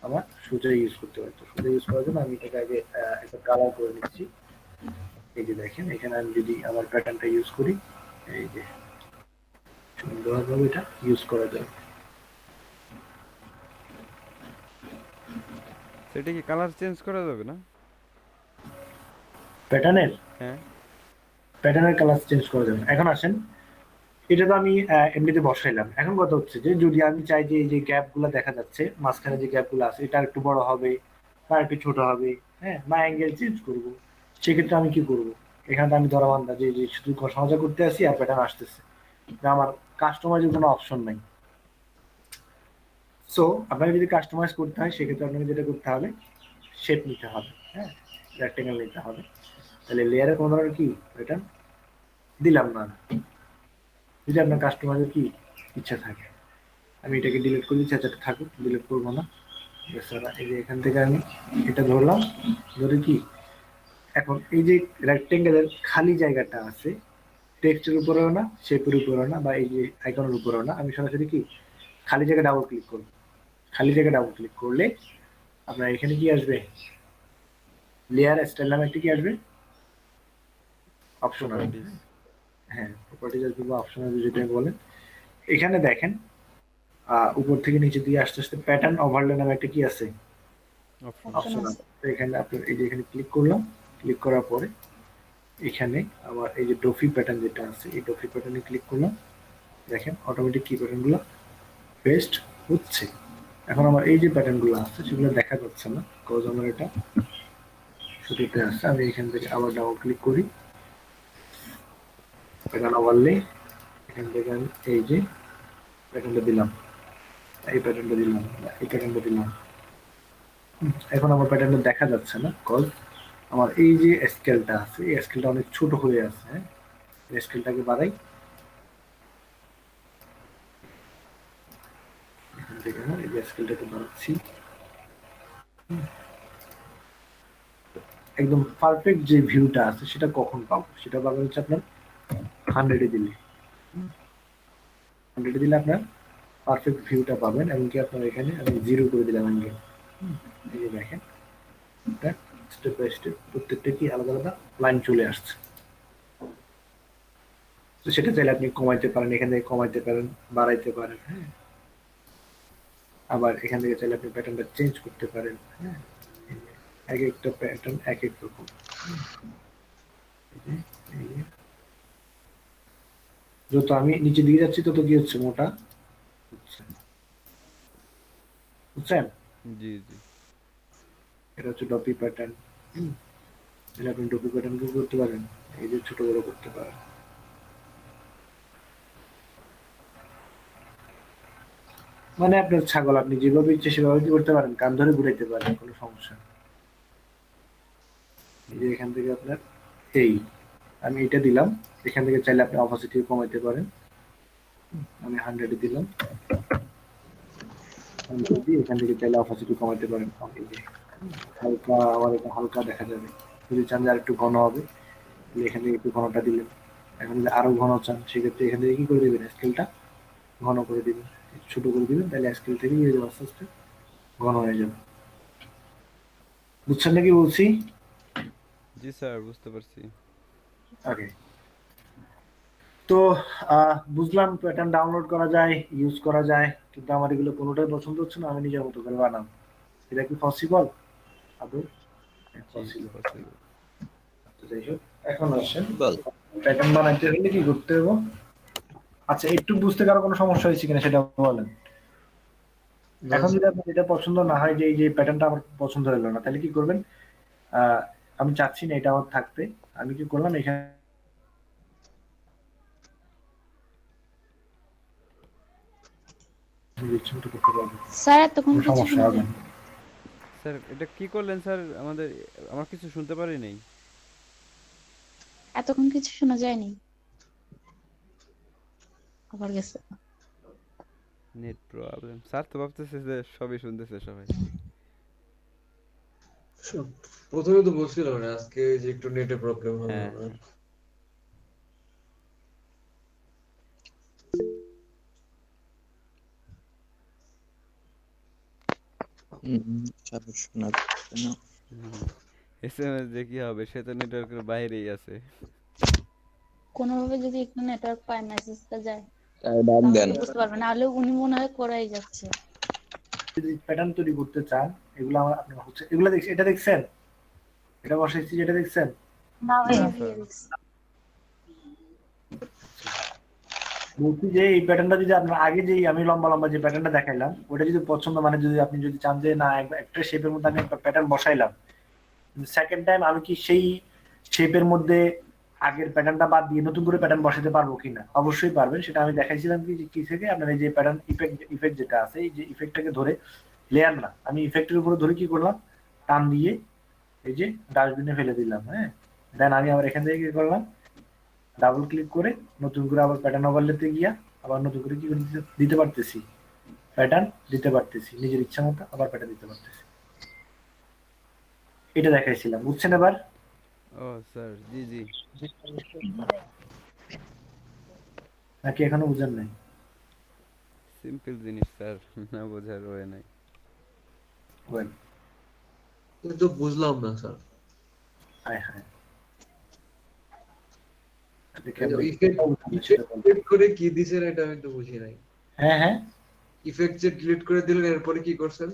আমার সোজা ইউজ করতে পারি। তো সোজা ইউজ করার জন্য আমি এটাকে আগে একটা কালার করে নিচ্ছি। এই যে দেখেন এখানে আমি যদি আমার প্যাটার্নটা ইউজ করি, এই যে সুন্দরভাবে এটা ইউজ করা যায়। সেটা কি কালার চেঞ্জ করা যাবে না? প্যাটার্নের হ্যাঁ। প্যাটার্নের কালার চেঞ্জ করা যাবে। এখন আসেন, এটা তো আমি এমনিতে বসাইলাম। এখন কথা হচ্ছে যে যদি আমি চাই যে এই যে গ্যাপ গুলো দেখা যাচ্ছে মাঝখানে যে গ্যাপ গুলো আছে এটা একটু বড় হবে বা একটু ছোট হবে, হ্যাঁ, বা অ্যাঙ্গেল চেঞ্জ করব, সেক্ষেত্রে আমি কি করব? এখানে তো আমি ধরা বান্ধা যে যে শুধু ঘষা করতে আসি আর প্যাটার্ন আসতেছে, আমার কাস্টমাইজের কোনো অপশন নাই। সো আপনাকে যদি কাস্টমাইজ করতে হয় সেক্ষেত্রে আপনাকে যেটা করতে হবে, শেপ নিতে হবে। হ্যাঁ, রেক্টেঙ্গেল নিতে হবে। তাহলে লেয়ারে কোনো ধরনের কি প্যাটার্ন দিলাম না, যদি আপনার কাস্টমারের কি ইচ্ছা থাকে। আমি এটাকে ডিলিট করে দিচ্ছি, আচ্ছা থাকুক, ডিলিট করবো না। বেচারা এই যে এখান থেকে আমি এটা ধরলাম, ধরে কি এখন এই যে রেক্টেঙ্গেলের খালি জায়গাটা আছে, টেক্সটের উপরেও না, শেপের উপরেও না, বা এই যে আইকনের উপরেও না, আমি সরাসরি কি খালি জায়গায় ডাবল ক্লিক করব। খালি জায়গায় ডাবল ক্লিক করলে আপনার এখানে কি আসবে, লেয়ার স্টাইল নামে একটা কি আসবে, অপশন আসবে। হ্যাঁ, প্রপার্টিজ আসবে বা অপশন আসবে, যেটা বলেন। এখানে দেখেন উপর থেকে নিচে দিয়ে আস্তে আস্তে প্যাটার্ন ওভারলে নামে একটা কি আছে, অপশন আছে। তো এখানে আপনি এই যে এখানে ক্লিক করলাম, ক্লিক করার পরে এখানে আমার এই যে ডোফি প্যাটার্ন যেটা আছে, এই ডোফি প্যাটার্নে ক্লিক করলাম, দেখেন অটোমেটিক কি প্যাটার্নগুলো পেস্ট হচ্ছে। এখন আমার এই যে প্যাটার্নগুলো আছে সেগুলো দেখা যাচ্ছে না, কজ আমার এটা শুধুতে আসছে। আমি এখান থেকে আবার ডাবল ক্লিক করি, প্যাটার্ন ওভারলে, এখান থেকে আমি এই যে প্যাটার্নটা দিলাম, এই প্যাটার্নটা দিলাম, এই প্যাটার্নটা দিলাম। এখন আমার প্যাটার্নটা দেখা যাচ্ছে না, কজ আমার এই যে স্কেলটা আছে এই স্কেলটা অনেক ছোট হয়ে আছে। হ্যাঁ, স্কেলটাকে বাড়াই, এখান থেকে এই যে স্কেলটাকে বাড়াচ্ছি। একদম পারফেক্ট যে ভিউটা আছে সেটা কখন পাবো, সেটা পাবেন হচ্ছে আপনার 100-এ দিলে। 100-এ দিলে আপনার পারফেক্ট ভিউটা পাবেন। এমনকি আপনার এখানে আমি 0 করে দিলাম অ্যাঙ্গেল। এই যে দেখেন স্টেপ বাই স্টেপ প্রত্যেকটা কি আলাদা আলাদা লাইন চলে আসছে। তো সেটা চাইলে আপনি কমাইতে পারেন, এখান থেকে কমাইতে পারেন, বাড়াইতে পারেন। হ্যাঁ, আবার এখান থেকে চাইলে আপনি প্যাটার্নটা চেঞ্জ করতে পারেন। হ্যাঁ, এক একটা প্যাটার্ন এক এক রকম। যত আমি নিচে দিয়ে যাচ্ছি তত কি হচ্ছে, মোটা হচ্ছে, বুঝছেন? জি জি। এটা হচ্ছে ডপি প্যাটার্ন। তাহলে আপনি ডপি প্যাটার্ন কি করতে পারেন, এই যে ছোট বড় করতে পারেন। মানে আপনার ছাগল আপনি যেভাবে ইচ্ছে সেভাবে কি করতে পারেন, কান ধরে ঘুরাইতে পারেন, কোনো সমস্যা নেই। এই যে এখান থেকে আপনার এই আমি এটা দিলাম, এখান থেকে চাইলে আপনি অপাসিটি কমাইতে পারেন। আমি 100-এ দিলাম, এখান থেকে চাইলে অপাসিটি কমাইতে পারেন। হালকা, আবার এটা হালকা দেখা যাবে। যদি চান যে আর একটু ঘন হবে এখান থেকে একটু ঘনটা দিলেন। এখন যদি আরো ঘন চান সেক্ষেত্রে এখান থেকে কি করে দিবেন, স্কেলটা ঘন করে দিবেন, ছোট করে দিবেন, তাহলে স্কেল থেকে আস্তে আস্তে ঘন হয়ে যাবে। বুঝছেন নাকি বলছি? জি স্যার, বুঝতে পারছি। ওকে, তো বুঝলাম প্যাটার্ন ডাউনলোড করা যায়, ইউজ করা যায়, কিন্তু আমার এগুলো কোনোটাই পছন্দ হচ্ছে না, আমি নিজের মতো করে বানাবো। এটা কি পসিবল আদৌ? পসিবল। যাই হোক, এখন আসেন প্যাটার্ন বানাইতে হলে কি করতে হবে। আচ্ছা, একটু বুঝতে কারো কোনো সমস্যা হয়েছে কিনা সেটা বলেন। এখন যদি আপনার এটা পছন্দ না হয়, যে এই যে প্যাটার্নটা আমার পছন্দ হলো না, তাহলে কি করবেন? আমি চাচ্ছি না এটা আমার থাকতে, আমি কি করলাম, এখানে স্যার এতক্ষণ কিছু সমস্যা হবে শুনলেন? না। স্যার এটা কি করলেন স্যার? আমার কিছু শুনতে পারি নাই। এতক্ষণ কিছু শোনা যায়নি, আবার গেছে। Net problem. স্যার তো ভাবতেছে যে সবই শুনতেছে সবাই। প্রথমে তো বলছিলাম না আজকে যে একটু নেটে প্রবলেম হবে হ্যাঁ আমার। হ্যাঁ। শোনা যাচ্ছে না। এসএমএস যে কি হবে, সে তো নেটওয়ার্কের বাইরেই আছে। কোনোভাবে যদি একটু নেটওয়ার্ক পায় মেসেজটা যায় ডাক তাহলে দেন। তো বুঝতে পারবে, নাহলে উনি মনে হয় করাই যাচ্ছে। যদি প্যাটার্ন তৈরি করতে চান, এগুলো আমার আপনার হচ্ছে, এগুলো দেখছি, এটা দেখছেন, এটা বসাইছি যেটা দেখছেন। না ভাইয়া, না স্যার। বলছি যে এই প্যাটার্নটা যদি আপনার আগে যেই আমি লম্বা লম্বা যে প্যাটার্নটা দেখাইলাম, ওটা যদি পছন্দ, মানে যদি আপনি যদি চান যে না একটা শেপের মধ্যে আমি একটা প্যাটার্ন বসাইলাম, সেকেন্ড টাইম আমি কি সেই শেপের মধ্যে আগের প্যাটার্নটা বাদ দিয়ে নতুন করে প্যাটার্ন বসাতে পারবো কিনা? অবশ্যই পারবেন। সেটা আমি দেখাইছিলাম কি থেকে, আপনার এই যে প্যাটার্ন ইফেক্ট যেটা আছে, এই যে ইফেক্টটাকে ধরে, লেয়ার না, আমি ইফেক্টের উপরে ধরে কি করলাম, টান দিয়ে এই যে ডাস্টবিনে ফেলে দিলাম। হ্যাঁ, দেন আমি আবার এখান থেকে কি করলাম, ডাবল ক্লিক করে নতুন করে আবার প্যাটার্ন ওভারলেতে গিয়া আবার নতুন করে কি করে দিতে পারতেছি, প্যাটার্ন দিতে পারতেছি নিজের ইচ্ছা মতো, আবার প্যাটার্ন দিতে পারতেছি। এটা দেখাইছিলাম, বুঝছেন এবার? ও স্যার, জি জি। নাকি এখনো বুঝেন নাই? সিম্পল জিনিস স্যার, না বোঝার ওয়ে নাই। ওয়েল, কিন্তু বুঝলাম না স্যার। হায় হায়, ইফেক্ট করে কি দিছেন এটা আমি তো বুঝি নাই। হ্যাঁ হ্যাঁ, ইফেক্ট যে ডিলিট করে দিলেন এরপরে কি করছেন?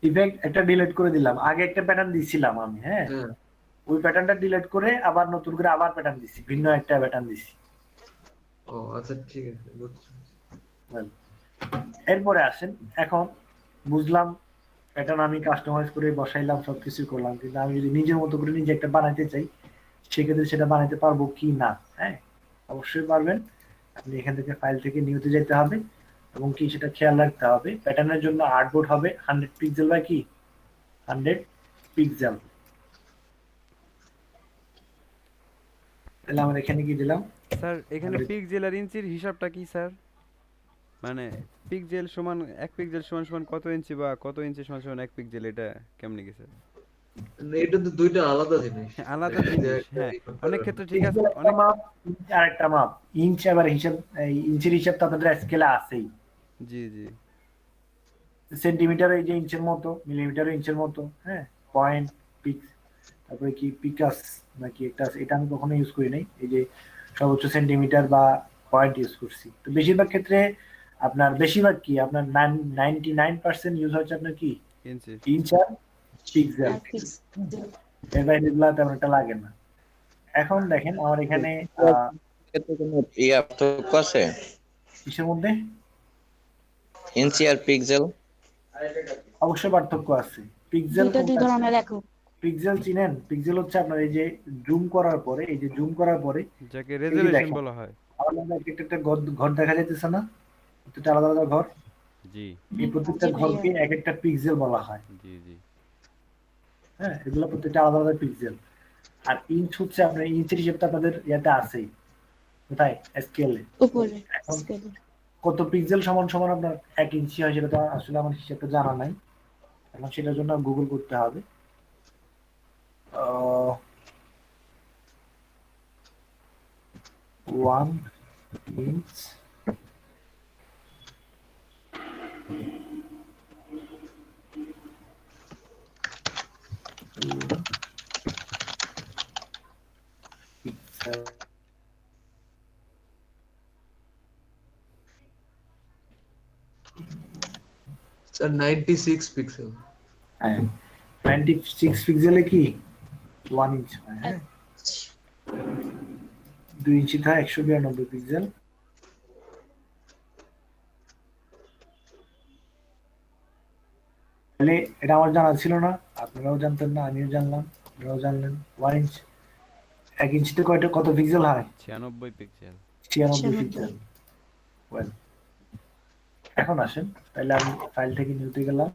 ইফেক্ট একটা ডিলিট করে দিলাম, আগে একটা প্যাটার্ন দিছিলাম আমি। হ্যাঁ, হ্যাঁ, ওই প্যাটার্নটা ডিলিট করে আবার নতুন করে আবার প্যাটার্ন দিছি, ভিন্ন একটা প্যাটার্ন দিছি। ও আচ্ছা ঠিক আছে, বুঝছি। Well, এরপরে আসেন, এখন বুঝলাম প্যাটার্ন আমি কাস্টমাইজ করে বসাইলাম, সবকিছু করলাম, কিন্তু আমি যদি নিজের মতো করে নিজে একটা বানাইতে চাই, সেক্ষেত্রে সেটা বানাইতে পারবো কি না? হ্যাঁ, অবশ্যই পারবেন। আপনি এখান থেকে ফাইল থেকে নিউতে যেতে হবে, এবং কি সেটা খেয়াল রাখতে হবে, প্যাটার্নের জন্য আর্টবোর্ড হবে 100 পিক্সেল বা কি 100 পিক্সেল। তাহলে আমরা এখানে কি দিলাম, স্যার এখানে পিক্সেল আর ইঞ্চির হিসাবটা কি স্যার? মানে পিক্সেল সমান 1 পিক্সেল সমান সমান কত ইঞ্চি, বা কত ইঞ্চি সমান সমান 1 পিক্সেল, এটা কেমনে কি স্যার? এটা তো দুইটা আলাদা জিনিস। হ্যাঁ, আলাদা জিনিস। হ্যাঁ, অনেক ক্ষেত্রে ঠিক আছে, একটা অনেক। মাপ, ইঞ্চ আরেকটা মাপ, ইঞ্চ আবার হিসাব, এই ইঞ্চের হিসাব তো আপনাদের স্কেলে আছেই। জি জি। সেন্টিমিটার এই যে ইঞ্চের মতো, মিলিমিটার ইঞ্চের মতো। হ্যাঁ, পয়েন্ট, পিক্স, তারপরে কি পিকাস নাকি একটা আছে, এটা আমি কখনো ইউজ করি নাই। এই যে সর্বোচ্চ সেন্টিমিটার বা পয়েন্ট ইউজ করছি। তো বেশিরভাগ ক্ষেত্রে আপনার, বেশিরভাগ কি আপনার 99% ইউজ হচ্ছে আপনার কি ইঞ্চি। ইঞ্চ আর পিক্সেল। এর বাইরে এগুলা তেমন একটা লাগে না। এখন দেখেন আমার এখানে পার্থক্য আছে কিসের মধ্যে? ইঞ্চি আর পিক্সেল। অবশ্যই পার্থক্য আছে। পিক্সেল দুই ধরনের একক। পিক্সেল চিনেন? পিক্সেল হচ্ছে আপনার এই যে জুম করার পরে, এই যে জুম করার পরে যাকে রেজোলিউশন বলা হয়। আলাদা একটা ঘর দেখা যাইতেছে না, প্রত্যেকটা আলাদা আলাদা ঘর। জি এই প্রত্যেকটা ঘরকে এক একটা পিক্সেল বলা হয়। জি জি। হ্যাঁ, এগুলো প্রত্যেকটা আলাদা আলাদা পিক্সেল। আর ইঞ্চ হচ্ছে আপনার, ইঞ্চের হিসেবটা আপনাদের ইয়াতে আছেই, কোথায়? স্কেলে। উপরে এখন স্কেলে। কত পিক্সেল সমান সমান আপনার 1 ইঞ্চি হয়, সেটা তো আসলে আমার হিসাবটা জানা নাই। এখন সেটার জন্য গুগল করতে হবে। 1 ইঞ্চ পিক্সেল। Sir 96 pixel. হ্যাঁ, 96 পিক্সেলে কি 1 ইঞ্চ হয়? হ্যাঁ, 2 ইঞ্চি থাকে 192 পিক্সেল। তাহলে এটা আমার জানা ছিল না, আপনারাও জানতেন না, আমিও জানলাম, আপনারাও জানলেন। 1 ইঞ্চ, 1 ইঞ্চিতে কত পিক্সেল হয়? 96 পিক্সেল। 96 পিক্সেল। ওয়েল, এখন আসেন, তাহলে আমি ফাইল থেকে নিউতে গেলাম,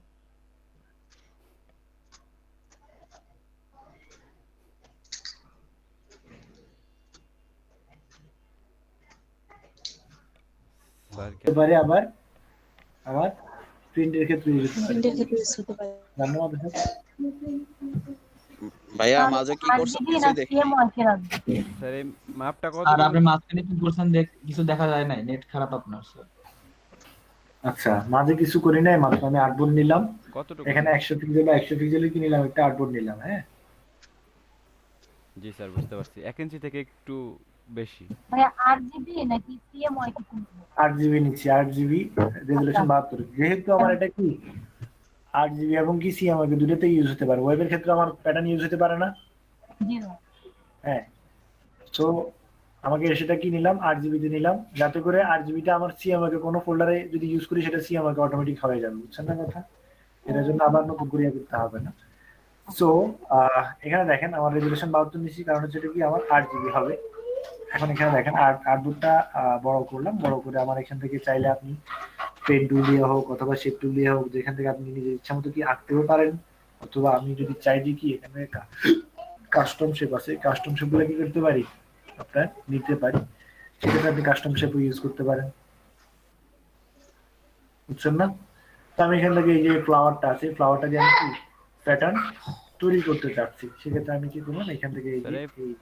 স্যার হতে পারে, আবার আবার প্রিন্টের ক্ষেত্রে ইউজ হতে পারে। প্রিন্টের ক্ষেত্রে ইউজ হতে পারে। ধন্যবাদ স্যার। ভাইয়া মাঝে কি করছেন RGB না কিছুই দেখি নাই। CMYK রাখবো? স্যার এই মাপটা আর কতটুকু? আপনি মাঝখানে কি করছেন কিছু দেখা যায় নাই, নেট খারাপ আপনার স্যার। আচ্ছা, মাঝে কিছু করি নাই, মাত্র আমি আর্টবোর্ড নিলাম। কতটুকু? এখানে 100 পিক্সেল বা 100 পিক্সেলের কি নিলাম, একটা আর্টবোর্ড নিলাম। হ্যাঁ, জি স্যার বুঝতে পারছি, 1 ইঞ্চি থেকে একটু বেশি। ভাইয়া RGB নাকি CMYK কিনবো? 8 জিবি নিচ্ছি, 8 জিবি রেজুলেশন 72। যেহেতু আমার এটা কি 8 জিবি এবং কি সিএমআই দুটোতে ইউজ হতে পারে, ওয়েবের ক্ষেত্রে আমার প্যাটার্ন ইউজ হতে পারে না। জি ভাই। হ্যাঁ, তো আমাকে সেটা কি নিলাম, 8 জিবি তে নিলাম, যাতে করে 8 জিবিটা আমার সিএমআই কোনো ফোল্ডারে যদি ইউজ করি সেটা সিএমআই অটোমেটিক হয়ে যাবে। বুঝছেন না কথা? এটার জন্য আবার নতুন করে ইয়ে করতে হবে না। সো এখানে দেখেন আমার রেজুলেশন 72 নিচ্ছি, কারণ হচ্ছে এটা কি আমার 8 জিবি হবে। এখন এখানে দেখেন আর্টবোর্ডটা বড় করলাম, বড় করে আমার এখান থেকে চাইলে আপনি পেন টুল দিয়ে হোক অথবা শেপ টুল দিয়ে হোক, যেখান থেকে আপনি নিজের ইচ্ছা মতো কি আঁকতেও পারেন, অথবা আমি যদি চাই যে কি এখানে কাস্টম শেপ আছে, কাস্টম শেপগুলো কি করতে পারি আপনার নিতে পারি, সেক্ষেত্রে আপনি কাস্টম শেপ ইউজ করতে পারেন। বুঝছেন না? তো আমি এখান থেকে এই যে ফ্লাওয়ারটা আছে, ফ্লাওয়ারটা দিয়ে আমি কি প্যাটার্ন তৈরি করতে চাচ্ছি, সেক্ষেত্রে আমি কি করবো, এখান থেকে এই স্যার যে এই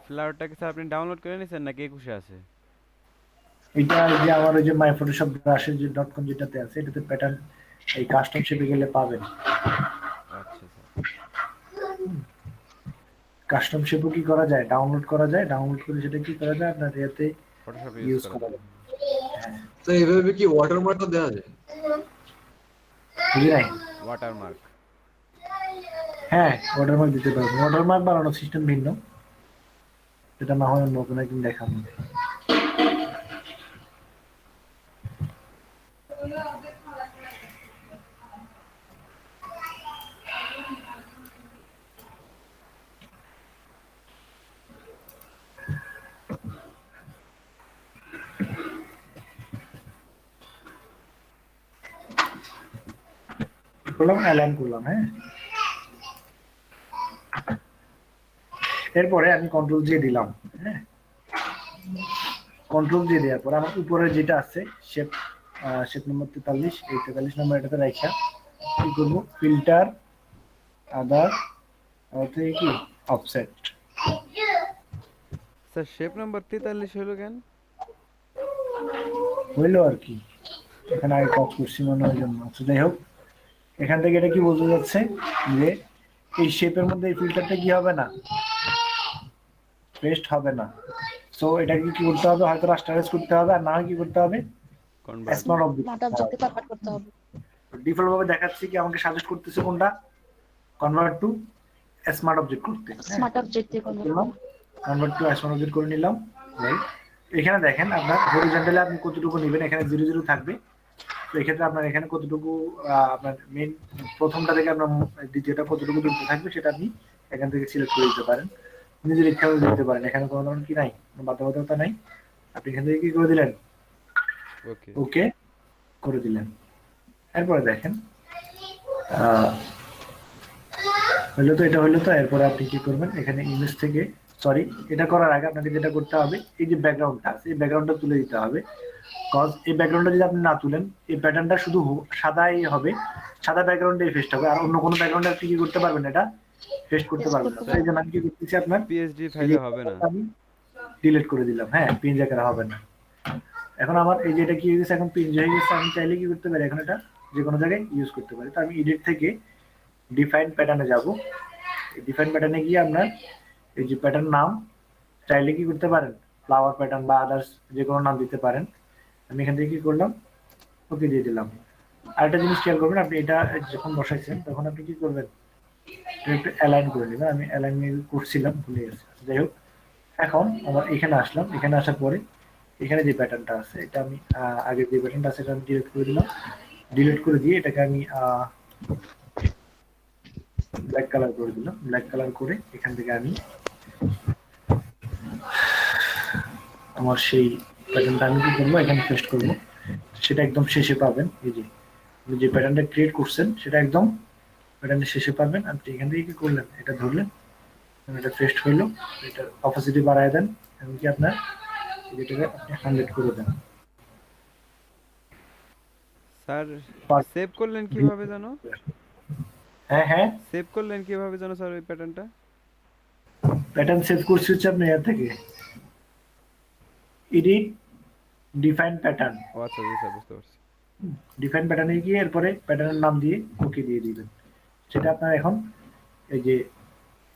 ফ্লাওয়ারটাকে স্যার আপনি ডাউনলোড করে নিছেন নাকি 21 আছে? এটা যে আমার ওই যে মাই ফটোশপ ব্রাশের যে .com যেটাতে আছে, এটাতে প্যাটার্ন এই কাস্টম শেপে গেলে পাবেন। আচ্ছা স্যার। কাস্টম শেপও কি করা যায়, ডাউনলোড করা যায়, ডাউনলোড করে সেটা কি করা যায় আপনার এতে ফটোশপ ইউজ ইউজ করা করা যায়। হ্যাঁ, তো এইভাবে কি ওয়াটারমার্কও দেওয়া যায়? বুঝি নাই? ওয়াটারমার্ক? হ্যাঁ, ওয়াটারমার্ক দিতে পারবেন। ওয়াটারমার্ক বানানোর সিস্টেম ভিন্ন, সেটা না হয় অন্য কোনো একদিন দেখাবো। করলাম, অ্যালাইন করলাম। হ্যাঁ, এরপরে আমি কন্ট্রোল জে দিলাম। হ্যাঁ, কন্ট্রোল জে দেওয়ার পর আমার উপরে যেটা আছে শেপ, শেপ নম্বর 43, এই 43 নম্বর এটাতে রাখা কি করবো, ফিল্টার আদার থেকে কি অফসেট। স্যার শেপ নাম্বার 43 হলো কেন? হইলো আর কি, এখানে আগে কাজ করছি মনে হয় জন্য। আচ্ছা, যাই হোক, এখান থেকে এটা কি বোঝা যাচ্ছে যে এই শেপের মধ্যে এই ফিল্টারটা কি হবে না, পেস্ট হবে না। সো এটাকে কি করতে হবে, হয়তো রাস্টারাইজ করতে হবে, আর না হয় কি করতে হবে, কনভার্ট। স্মার্ট অবজেক্ট স্মার্ট অবজেক্টে কনভার্ট করতে হবে। ডিফল্ট ভাবে দেখাচ্ছে কি আমাকে সাজেস্ট করতেছে কোনটা, কনভার্ট টু স্মার্ট অবজেক্ট করতে। স্মার্ট অবজেক্টে convert convert to smart object করে নিলাম। রাইট, এখানে দেখেন আপনার হরিজন্টালি আপনি কতটুকু নেবেন, এখানে 0 0 থাকবে। তো এক্ষেত্রে আপনার এখানে কতটুকু আপনার মেইন প্রথমটা থেকে আপনার দ্বিতীয়টা কতটুকু দূরত্ব থাকবে সেটা আপনি এখান থেকে সিলেক্ট করে দিতে পারেন, নিজের ইচ্ছা মতো দিতে পারেন। এখানে কোনো ধরনের কি নাই, কোনো বাধ্যবাধকতা নাই। আপনি এখান থেকে কি করে দিলেন, ওকে ওকে করে দিলেন। এরপরে দেখেন হইলো তো, এটা হইলো তো। এরপরে আপনি কি করবেন, এখানে ইমেজ থেকে, সরি এটা করার আগে আপনাকে যেটা করতে হবে, এই যে ব্যাকগ্রাউন্ডটা আছে এই ব্যাকগ্রাউন্ডটা তুলে দিতে হবে। কজ এই ব্যাকগ্রাউন্ডটা যদি আপনি না তুলেন, এই প্যাটার্নটা শুধু সাদাই হবে, সাদা ব্যাকগ্রাউন্ডে ফেস্ট হবে, আর অন্য কোনো ব্যাকগ্রাউন্ডে আপনি কি করতে পারবেন, এটা ফেস্ট করতে পারবেন না। তো এই জন্য আমি কি করতেছি, আপনার পিএসডি ফাইলে হবে না, আমি ডিলিট করে দিলাম। হ্যাঁ, পিএনজি আকারে হবে না। এখন আমার এই যে এটা কি হয়ে গেছে, এখন পিএনজি হয়ে গেছে। আমি চাইলে কি করতে পারি, এখন এটা যে কোনো জায়গায় ইউজ করতে পারি। তো আমি এডিট থেকে ডিফাইন প্যাটার্নে যাব। ডিফাইন প্যাটার্নে গিয়ে আপনার এই যে প্যাটার্ন নাম চাইলে কি করতে পারেন, ফ্লাওয়ার প্যাটার্ন বা আদার্স যে কোনো নাম দিতে পারেন। আমি এখান থেকে কি করলাম, ওকে দিয়ে দিলাম। আরেকটা জিনিস খেয়াল করবেন, আপনি এটা যখন বসাইছেন তখন আপনি কি করবেন, একটু অ্যালাইন করে নেবেন। আমি অ্যালাইন করছিলাম, ভুলে গেছি। যাই হোক, এখন আমার এখানে আসলাম, এখানে আসার পরে এখানে যে প্যাটার্নটা আছে এটা আমি আগে যে প্যাটার্নটা আছে এটা আমি ডিলিট করে দিলাম। ডিলিট করে দিয়ে এটাকে আমি ব্ল্যাক কালার করে দিলাম। ব্ল্যাক কালার করে এখান থেকে আমি আমার সেই প্যাটার্নটা আমি কি করবো, এখানে পেস্ট করবো। সেটা একদম শেষে পাবেন, এই যে প্যাটার্নটা ক্রিয়েট করছেন সেটা একদম প্যাটার্নের শেষে পাবেন। আপনি এখান থেকে কি করলেন, এটা ধরলেন, এটা পেস্ট হইলো, এটা অপোসিটি বাড়ায় দেন, এমনকি আপনার যেটাকে আপনি 100 করে দেন। স্যার Part- সেভ করলেন কিভাবে জানো? হ্যাঁ হ্যাঁ, সেভ করলেন কিভাবে জানো স্যার ওই প্যাটার্নটা? প্যাটার্ন সেভ করছি হচ্ছে আপনি এর থেকে এডিট ডিফাইন প্যাটার্ন, ও আচ্ছা, জি স্যার, বুঝতে পারছি। ডিফাইন প্যাটার্নে গিয়ে এরপরে প্যাটার্নের নাম দিয়ে ওকে দিয়ে দিবেন। সেটা আপনার এখন এই যে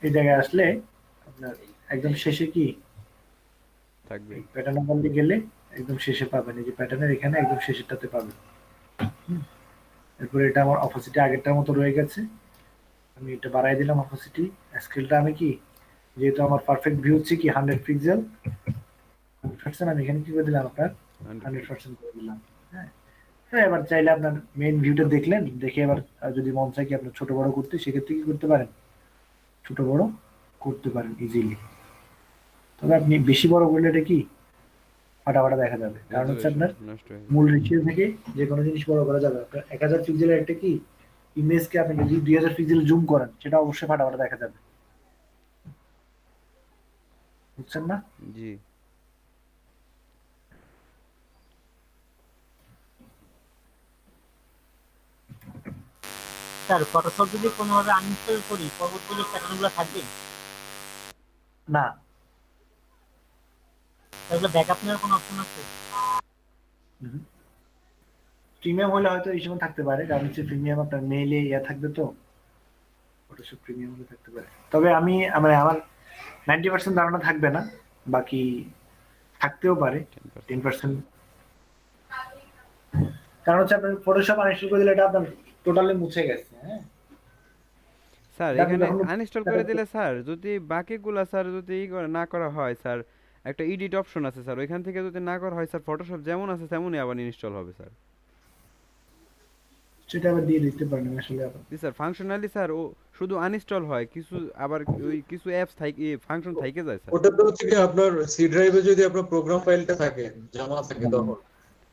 এই জায়গায় আসলে আপনার একদম শেষে কি থাকবে। প্যাটার্ন বলতে গেলে একদম শেষে পাবেন, এই যে প্যাটার্নের এখানে একদম শেষেরটাতে পাবেন। এরপরে এটা আমার অপোসিটি আগেরটার মতো রয়ে গেছে, আমি এটা বাড়াই দিলাম অপোসিটি। স্কেলটা আমি কি, যেহেতু আমার পারফেক্ট ভিউ হচ্ছে কি 100 পিক্সেল, 100%, আমি এখানে কি করে দিলাম আপনার 100% করে দিলাম। হ্যাঁ, তো এবার চাইলে আপনার মেইন ভিউটা দেখলেন, দেখে এবার যদি মন চায় কি আপনার ছোট বড় করতে, সেক্ষেত্রে কি করতে পারেন, ছোট বড় করতে পারেন ইজিলি। তবে আপনি বেশি বড় করলে এটা কি ফাটাফাটা দেখা যাবে, কারণ হচ্ছে আপনার নষ্ট হয়ে মূল রেশিও থেকে যে কোনো জিনিস বড় করা যাবে। আপনার 1000 পিক্সেলের একটা কি ইমেজকে আপনি যদি 2000 পিক্সেল জুম করেন, সেটা অবশ্যই ফাটাফাটা দেখা যাবে, বুঝছেন না? জি। স্যার ফটোশপ যদি কোনোভাবে আনইনস্টল করি পরবর্তীতে প্যাটার্নগুলো থাকবে? না, তাহলে ব্যাকআপ নেওয়ার কোনো অপশন আছে? প্রিমিয়াম হলে হয়তো এই সময় থাকতে পারে, কারণ হচ্ছে প্রিমিয়াম আপনার মেইলে ইয়া থাকবে, তো ফটোশপ প্রিমিয়াম হলে থাকতে পারে। তবে আমি মানে আমার 90% ধারণা থাকবে না, বাকি থাকতেও পারে 10%। কারণ হচ্ছে আপনার ফটোশপ আনইনস্টল করে দিলে এটা আপনার টোটালি মুছে গেছে। হ্যাঁ স্যার, এটা আপনি এখানে যখন আনইনস্টল করে দিলে স্যার, যদি বাকিগুলা স্যার যদি না করা হয় স্যার, একটা এডিট অপশন আছে স্যার, ওইখান থেকে যদি না করা হয় স্যার, ফটোশপ যেমন আছে তেমনই আবার ইনস্টল হবে স্যার। সেটা আবার দিয়ে দিতে পারেন আসলে আবার। জি স্যার, ফাংশনালি স্যার ও শুধু আনইনস্টল হয়, কিছু আবার ওই কিছু অ্যাপস থাকে, ফাংশন থেকে যায় স্যার। ওটা তো হচ্ছে কি আপনার সি ড্রাইভে যদি আপনার প্রোগ্রাম ফাইলটা থাকে, জমা থাকে, তখন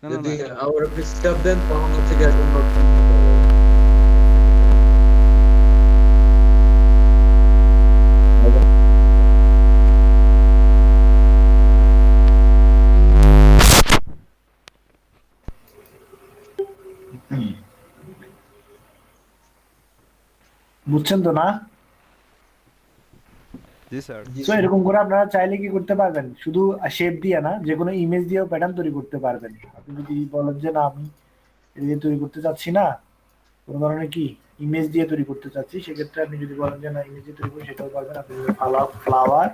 না, যদি না। আবার আপনি স্টপ দেন তখন হচ্ছে কি একদম নতুন বুঝছেন তো না? জি স্যার। তো এরকম করে আপনারা চাইলে কি করতে পারবেন, শুধু শেপ দিয়ে না, যে কোনো ইমেজ দিয়েও প্যাটার্ন তৈরি করতে পারবেন। আপনি যদি বলেন যে না আমি এটা দিয়ে তৈরি করতে চাচ্ছি না, কোনো ধরনের কি ইমেজ দিয়ে তৈরি করতে চাচ্ছি, সেক্ষেত্রে আপনি যদি বলেন যে না ইমেজ দিয়ে তৈরি করি, সেটাও পারবেন। আপনি যদি ফ্লাওয়ার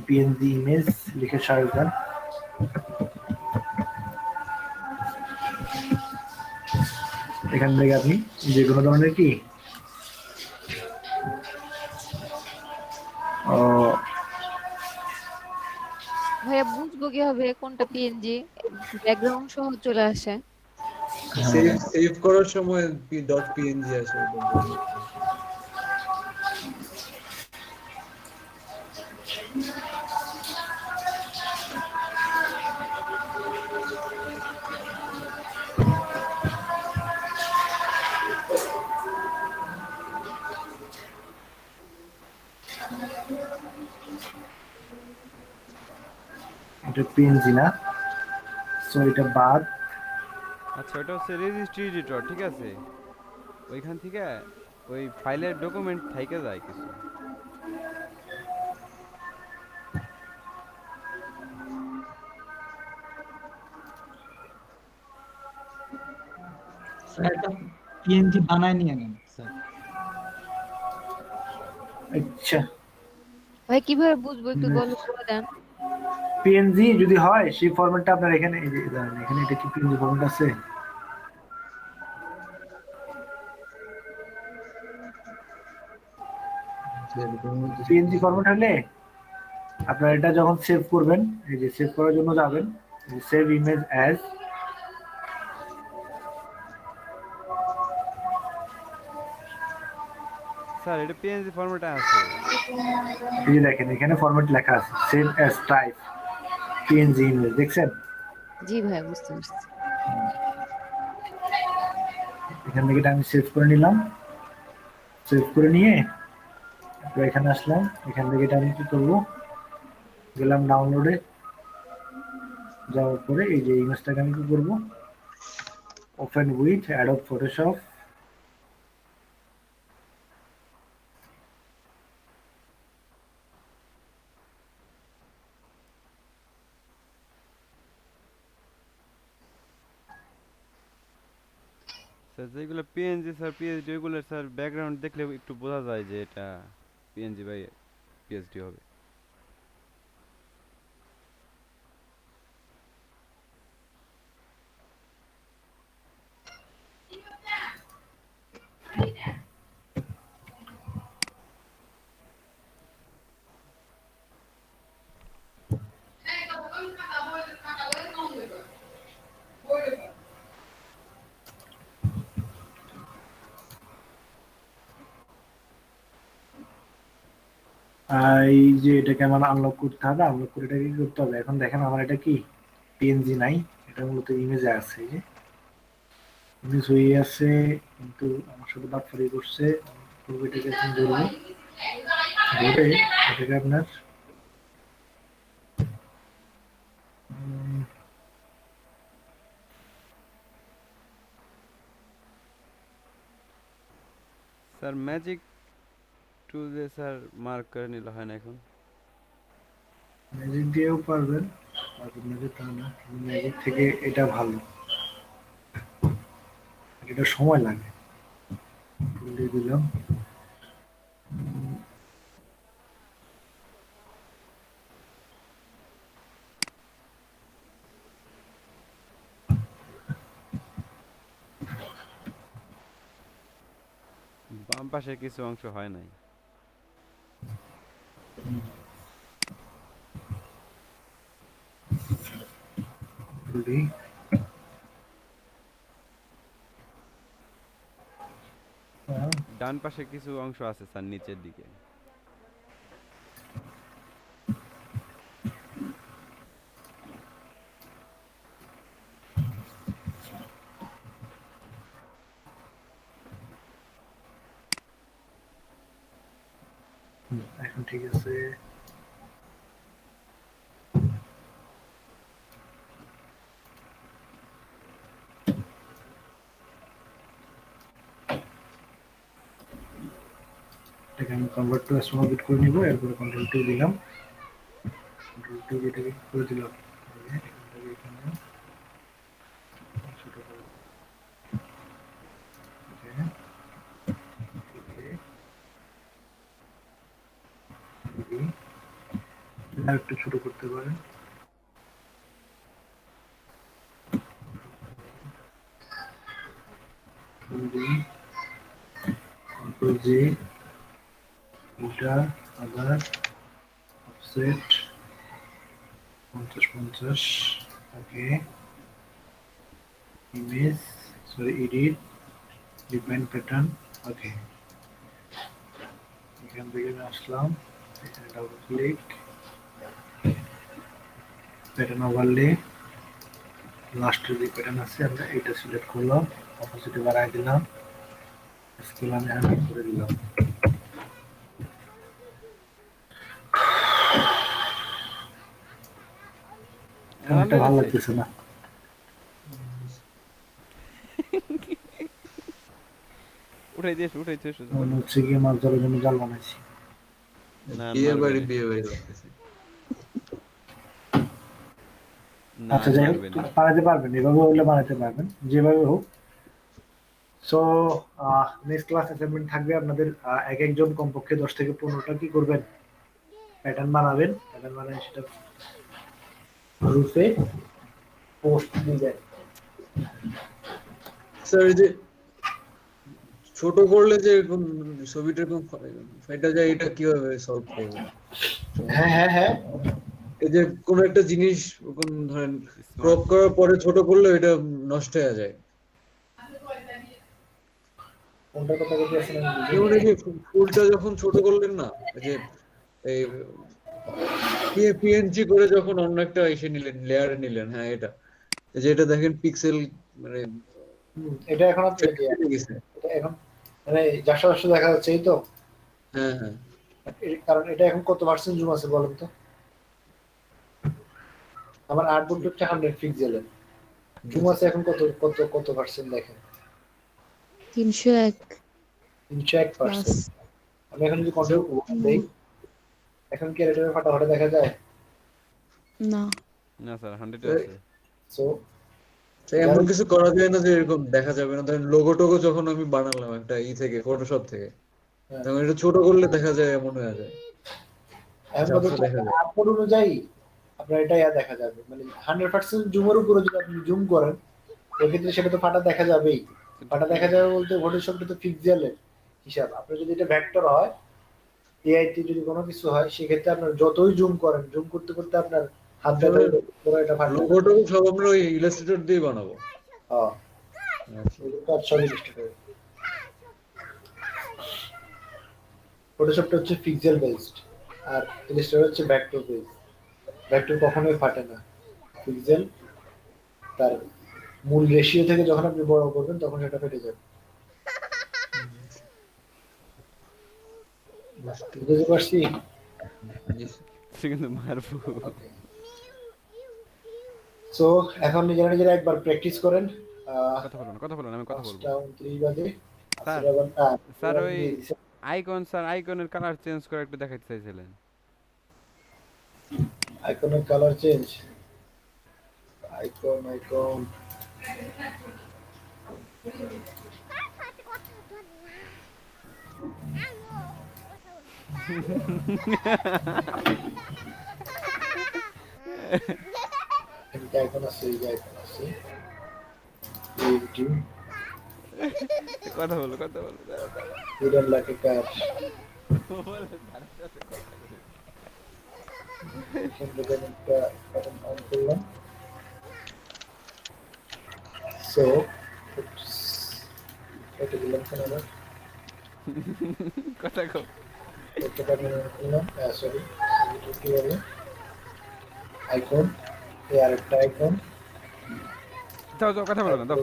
পিএনজি ইমেজ লিখে সার্চ দেন, এখান থেকে আপনি যে কোনো ধরনের কি ভাইয়া বুঝবো কিভাবে কোনটা পিএনজি? ব্যাকগ্রাউন্ড সহ চলে আসে। সেভ করার সময় ডট পিএনজি আসে। এটা পিএনজি না, সো এটা বাদ। আচ্ছা, ওটা হচ্ছে রেজিস্ট্রি এডিটর, ঠিক আছে। ওইখান থেকে ওই ফাইলের ডকুমেন্ট থেকে যায় কিছু। স্যার এটা পিএনজি বানায় নিয়ে নেন স্যার। আচ্ছা, ভাই কিভাবে বুঝবো একটু বলে দেন। পিএনজি যদি হয় সেই ফরম্যাটটা আপনার এখানে, এই যে এখানে এটা কি পিএনজি ফরম্যাট আছে? পিএনজি ফরম্যাট হলে আপনার এটা যখন সেভ করবেন, এই যে সেভ করার জন্য যাবেন, সেভ ইমেজ অ্যাজ, স্যার এটা পিএনজি ফরম্যাটে আছে। এই যে দেখেন এখানে ফরম্যাট লেখা আছে, save as type PNG image, দেখছেন? জি ভাই, বুঝতে পারছি। এখান থেকে এটা আমি সেভ করে নিলাম, সেভ করে নিয়ে এখানে আসলাম, এখান থেকে এটা আমি কি করবো, গেলাম ডাউনলোডে, যাওয়ার পরে এই যে ইমেজটাকে আমি কি করবো, open with Adobe Photoshop. Sir যেগুলো পিএনজি স্যার পিএইচডি ওইগুলো স্যার ব্যাকগ্রাউন্ড দেখলে একটু বোঝা যায় যে এটা পিএনজি বাই পিএইচডি হবে। এই যে এটাকে আমার আনলক করতে হবে, আনলক করে এটা কি করতে হবে, এখন দেখেন আমার এটা কি পিএনজি নাই, এটা মূলত ইমেজে আছে, এই যে ইমেজ হয়ে আছে, কিন্তু আমার সাথে বাটফারি করছে। এটাকে এখন ধরবো, ধরে এটাকে আপনার স্যার ম্যাজিক টুল দিয়ে স্যার মার্ক করে নিলে হয় না এখন? ম্যাজিক দিয়েও পারবেন, ম্যাজিক তা না, ম্যাজিক থেকে এটা ভালো, এটা সময় লাগে। দিয়ে দিলাম, বাম পাশে কিছু অংশ হয় নাই। ডান পাশে কিছু অংশ আছে স্যার নিচের দিকে। এখন ঠিক আছে। এটাকে আমি কনভার্ট টু স্মল বিট করে নিব, এরপরে কন্ট্রোল টু দিলাম, কন্ট্রোল টু এটাকে করে দিলাম, এখানে ছোট করে আর একটু ছোট করতে পারেন। কন্ট্রোল জি, এটা আবার offset 50-50, okay, image sorry edit define pattern, okay, এখান থেকে আসলাম, এখানে ডাবল ক্লিক, প্যাটার্ন ওভারলে, লাস্টের যে প্যাটার্ন আছে আমরা এটা সিলেক্ট করলাম, অপোজিটে বাড়াই দিলাম, স্কেল আমি 100 করে দিলাম। এটা ভালো লাগতেছে না, উঠাই দিয়েছো উঠাই দিয়েছো। মনে হচ্ছে কি মাছ ধরার জন্য জাল বানাইছি। বিয়ে বাড়ি লাগতেছে। আচ্ছা যাই হোক, বানাতে পারবেন, এভাবে হলে বানাতে পারবেন, যেভাবে হোক। সো নেক্সট ক্লাস অ্যাসাইনমেন্ট থাকবে আপনাদের, এক একজন কমপক্ষে 10 থেকে 15টা কি করবেন, প্যাটার্ন বানাবেন, প্যাটার্ন বানিয়ে সেটা গ্রুপে পোস্ট দিবেন। স্যার যে ছোট করলে যে এরকম ছবিটা এরকম ফাইটা যায়, এটা কিভাবে সলভ করবে? হ্যাঁ হ্যাঁ হ্যাঁ, এই যে কোন একটা জিনিস কোন ধরেন ক্রপ করার পরে ছোট করলে এটা নষ্ট হয়ে যায়। কোনটার কথা বলতেছেন? যেমন এই যে ফুলটা যখন ছোট করলেন না, যে এই পিএনজি করে যখন অন্য একটা এসে নিলেন, লেয়ারে নিলেন, হ্যাঁ এটা যে এটা দেখেন পিক্সেল মানে এটা এখন এটা এখন মানে যাশা দেখা যাচ্ছে, এই তো। হ্যাঁ হ্যাঁ, কারণ এটা এখন কত পার্সেন্ট জুম আছে বলেন তো? আমার আউটপুট হচ্ছে 100 পিক্সেলের, জুম আছে এখন কত কত কত পার্সেন্ট দেখেন? 301 301%। আমি এখন যদি কন্ট্রোল দেই, এখন কি এটা ফাটাফাটি দেখা যায়? না না স্যার 100 আছে। সো এমন কিছু করা যায় না যে এরকম দেখা যাবে না? ধরেন লোগো টোগো যখন আমি বানালাম একটা থেকে ফটোশপ থেকে, তখন এটা ছোট করলে দেখা যায় এমন হয়ে যায়, আপলোড অনুযায়ী আপনার এটা দেখা যাবে, মানে 100% জুমের উপরে যদি আপনি জুম করেন এক্ষেত্রে সেটা তো ফাটা দেখা যাবেই। ফাটা দেখা যাবে বলতে ফটোশপটা তো পিক্সেলের হিসাব। আপনার যদি এটা ভেক্টর হয়, এআইটি যদি কোনো কিছু হয়, সেক্ষেত্রে আপনার যতই জুম করেন, জুম করতে করতে আপনার হাত ব্যথা পুরো এটা ফাটা। লোগো টোগো সব আমরা ওই ইলাস্ট্রেটর দিয়ে বানাবো। হ্যাঁ, কাজ সব ইলাস্ট্রেটর। ফটোশপটা হচ্ছে পিক্সেল বেসড আর ইলাস্ট্রেটর হচ্ছে ভেক্টর বেসড। ভেক্টর কখনোই ফাটে না। পিক্সেল তার মূল রেশিও থেকে যখন আপনি বড় করবেন তখন সেটা ফেটে যাবে। বুঝতে পারছি? কিন্তু মারবো। সো এখন নিজেরা নিজেরা একবার প্র্যাকটিস করেন। কথা বলুন আমি কথা বলবো। 5:29 বাজে। স্যার ওই আইকনের কালার চেঞ্জ করে একটু দেখাইতে চাইছিলেন। আইকনের কালার চেঞ্জ, আইকন আইকন আছে, এই যে আইকন আছে, কথা বলো hidden like a car. So এটা দিলাম কেন আবার কথা কও। এটা দিলাম সরি, এটা কি বলে আইকন, এই আরেকটা আইকন। যাও কথা বলো না, দাও।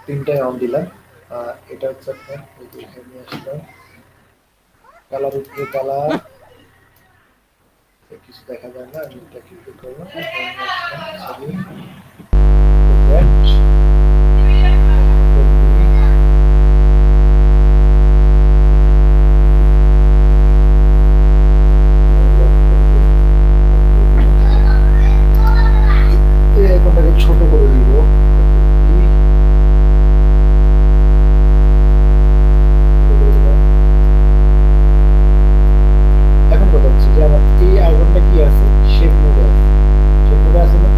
তিনটায় অন দিলাম। এটা হচ্ছে আপনার এখানে আসলাম, কালার উপরে কালার কিছু দেখা যায় না, আমি এটা ক্লিক করবো। ছোট করে দিব। এখন কথা হচ্ছে যে আমার এই আইকনটা কি আছে, শেপ মোডে আছে। শেপ মোডে আছে না,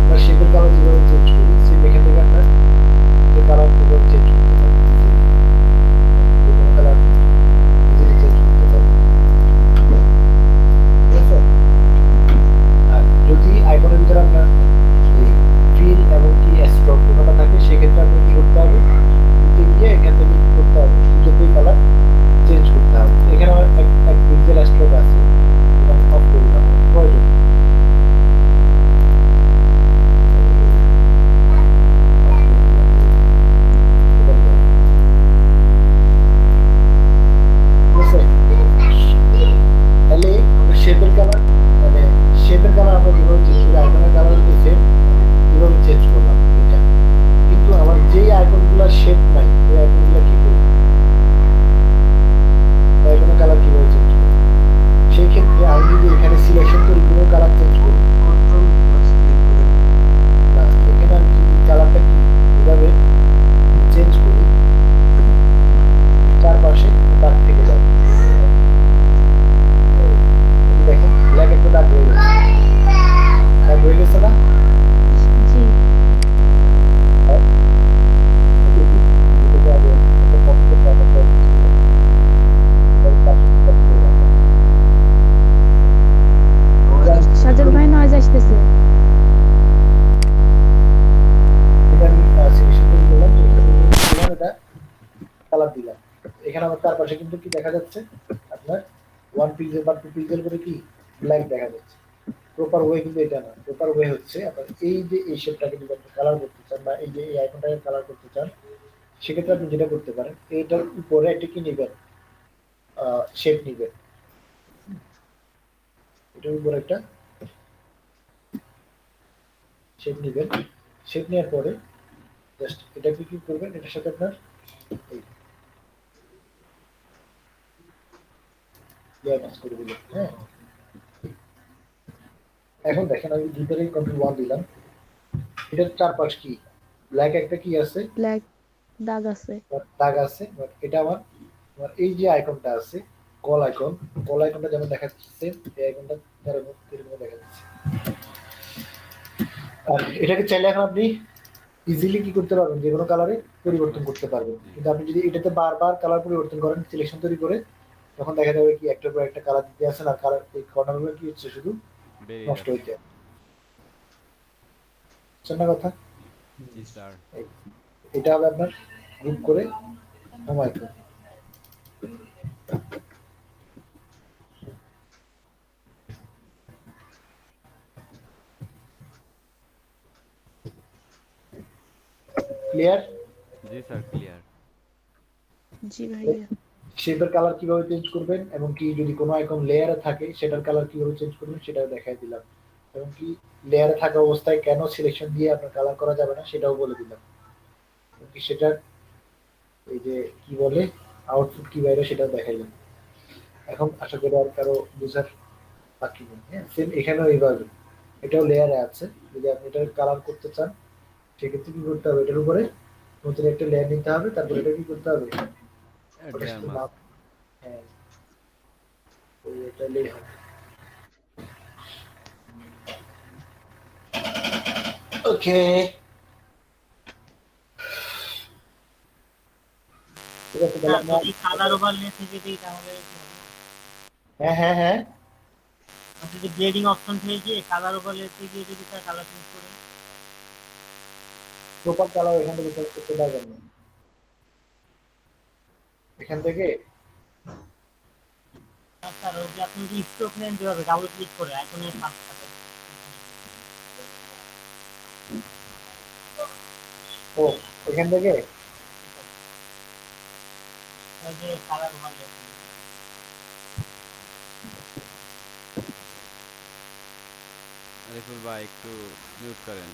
আমরা শেপের কালার যেভাবে চেঞ্জ করি, সেম এখান থেকে আমরা যে কালার যেভাবে চেঞ্জ করতে পারি, যে কোনো কালার ইজিলি চেঞ্জ করতে পারি। ঠিক আছে? আর যদি আইকনের ভিতরে আপনার ফিল এবং কি স্ট্রোক কোনটা থাকে, সেক্ষেত্রে আপনি কি করতে হবে, নিচে গিয়ে এখান থেকে কি করতে হবে, দুটোই কালার চেঞ্জ করতে হবে। এখানে আমার এক পিক্সেল স্ট্রোক আছে, এটা আমি অফ করে দিলাম, প্রয়োজন। তাহলে আমরা শেপের কালার, মানে শেপের কালার আমরা যেভাবে চেঞ্জ করি, আইকনের কালার হচ্ছে সেম, এভাবে চেঞ্জ করলাম এটা। কিন্তু আমার যেই আইকনগুলোর শেপ নাই, ওই আইকনগুলো কি করব, আইকনের কালার কিভাবে চেঞ্জ করব, সেই ক্ষেত্রে আমি যদি এখানে সিলেকশন করি কোনো কালার চেঞ্জ করি না, এখানে আমি যদি কালারটা কি এভাবে চেঞ্জ করি, চারপাশে দাগ থেকে যাবে। দেখেন ব্ল্যাক একটা দাগ হয়ে গেছে, দাগ হয়ে গেছে না? জি সাজল ভাই নয়েজ আসতেছে। কালার দিলাম, এখানে আমার চারপাশে কিন্তু কি দেখা যাচ্ছে, আপনার 1 পিক্সেল বা 2 পিক্সেল করে কি ব্ল্যাক দেখা যাচ্ছে। প্রপার ওয়ে কিন্তু এটা না। প্রপার ওয়ে হচ্ছে আপনার এই যে এই শেপটাকে যদি আপনি কালার করতে চান, বা এই যে এই আইকনটাকে কালার করতে চান, সেক্ষেত্রে আপনি যেটা করতে পারেন, এইটার উপরে একটা কি নেবেন, শেপ নেবেন, এটার উপরে একটা শেপ নেবেন। শেপ নেওয়ার পরে জাস্ট এটাকে কি করবেন, এটার সাথে আপনার এই লেয়ার ম্যাচ করে দিলেন। হ্যাঁ, এখন দেখেন আমি দুইটারই কন্ট্রোল 1 দিলাম। এটার চারপাশ কি ব্ল্যাক একটা কি আছে, ব্ল্যাক দাগ আছে। দাগ আছে। বাট এটা আমার আমার এই যে আইকনটা আছে কল আইকন, কল আইকনটা যেমন দেখা যাচ্ছে এই আইকনটা এরকম দেখা যাচ্ছে। আর এটাকে চাইলে এখন আপনি ইজিলি কি করতে পারবেন, যে কোনো কালারে পরিবর্তন করতে পারবেন। কিন্তু আপনি যদি এটাতে বারবার কালার পরিবর্তন করেন সিলেকশন তৈরি করে, তখন দেখা যাবে কি একটার পর একটা কালার দিতে আসেন আর কালার এই কর্নারগুলো কি হচ্ছে শুধু নষ্ট হয়ে যায়। বুঝছেন না কথা? জি স্যার। এটা হবে আপনার গ্রুপ করে হোম আইকন। ক্লিয়ার? জি স্যার, ক্লিয়ার। জি ভাইয়া। শেপের কালার কিভাবে চেঞ্জ করবেন এবং কি যদি কোনো আইকন লেয়ারে থাকে সেটার কালার কিভাবে চেঞ্জ করবেন সেটাও দেখাই দিলাম। এবং কি লেয়ারে থাকা অবস্থায় কেন সিলেকশন দিয়ে আপনার কালার করা যাবে না সেটাও বলে দিলাম। এবং কি সেটার এই যে কি বলে আউটপুট কি বাইরে সেটাও দেখাইলাম। এখন আশা করি আর কারো বুঝার বাকি নেই। হ্যাঁ, সেম এখানেও এইভাবে এটাও লেয়ারে আছে। যদি আপনি এটা কালার করতে চান সেক্ষেত্রে কি করতে হবে, এটার উপরে নতুন একটা লেয়ার নিতে হবে, তারপর এটা কি করতে হবে, হ্যাঁ এটা লেয়ার হবে। ওকে, ঠিক আছে তাহলে আমরা যদি কালার ওভারলে থেকে দিই তাহলে হ্যাঁ হ্যাঁ হ্যাঁ যদি গ্রেডিং অপশন থেকে গিয়ে কালার ওভারলে থেকে যদি তার কালার চেঞ্জ করে প্রপার কালার এখান থেকে চেঞ্জ করতে পারবেন না। এখান থেকে স্যার ওই যে আপনি যদি স্ট্রোক নেন যেভাবে ডাবল ক্লিক করে আইকনের পাশে থাকে ও এখান থেকে ওই যে কালার ওভারলে আরিফুল ভাই একটু মিউট করেন।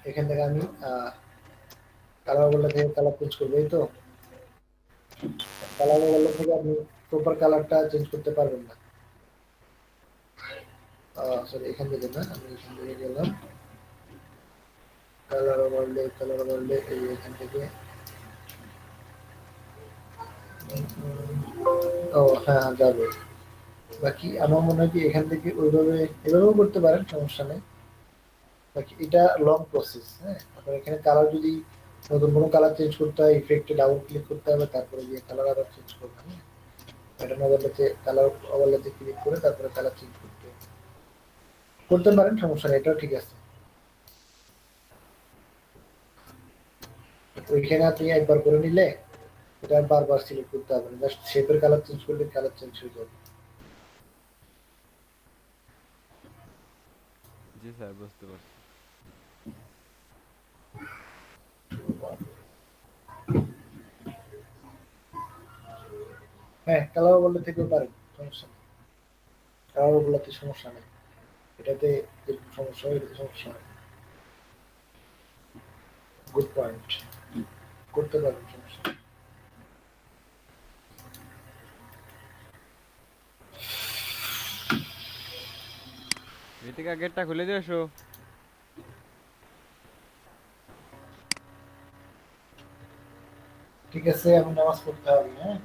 এখান থেকে আমি কালার বললে থেকে কালার চেঞ্জ করবো, এই তো কালার বললে থেকে আপনি প্রপার কালারটা চেঞ্জ করতে পারবেন না। সরি এখান থেকে না, আমি এখান থেকে গেলাম কালার বললে এই এখান থেকে ও হ্যাঁ যাবে। বাকি আমার মনে হয় কি এখান থেকে ওইভাবে এভাবেও করতে পারেন, সমস্যা নেই। বাকি এটা লং প্রসেস। হ্যাঁ, আপনার এখানে কালার যদি নতুন কোনো কালার চেঞ্জ করতে হয় ইফেক্টে ডাবল ক্লিক করতে হবে, তারপরে গিয়ে কালার আবার চেঞ্জ করবেন। প্যাটার্ন ওভারলেতে কালার ওভারলেতে ক্লিক করে তারপরে কালার চেঞ্জ করতে পারেন, সমস্যা নেই, এটাও ঠিক আছে। ওইখানে আপনি একবার করে নিলে এটা আর বারবার সিলেক্ট করতে হবে না, জাস্ট শেপের কালার চেঞ্জ করলে কালার চেঞ্জ হয়ে যাবে। জি স্যার, বুঝতে পারছি। হ্যাঁ, কালার বললে থেকেও পারেন, সমস্যা নেই। কালার বলতে সমস্যা নেই, এটাতে যেরকম সমস্যা হয় এটাতে সমস্যা হয়। গুড পয়েন্ট, করতে পারবেন, সমস্যা নেই। ঋতিকা গেটটা খুলে দিয়ে এসো। ঠিক আছে, আমি নামাজ পড়তে হবে। হ্যাঁ।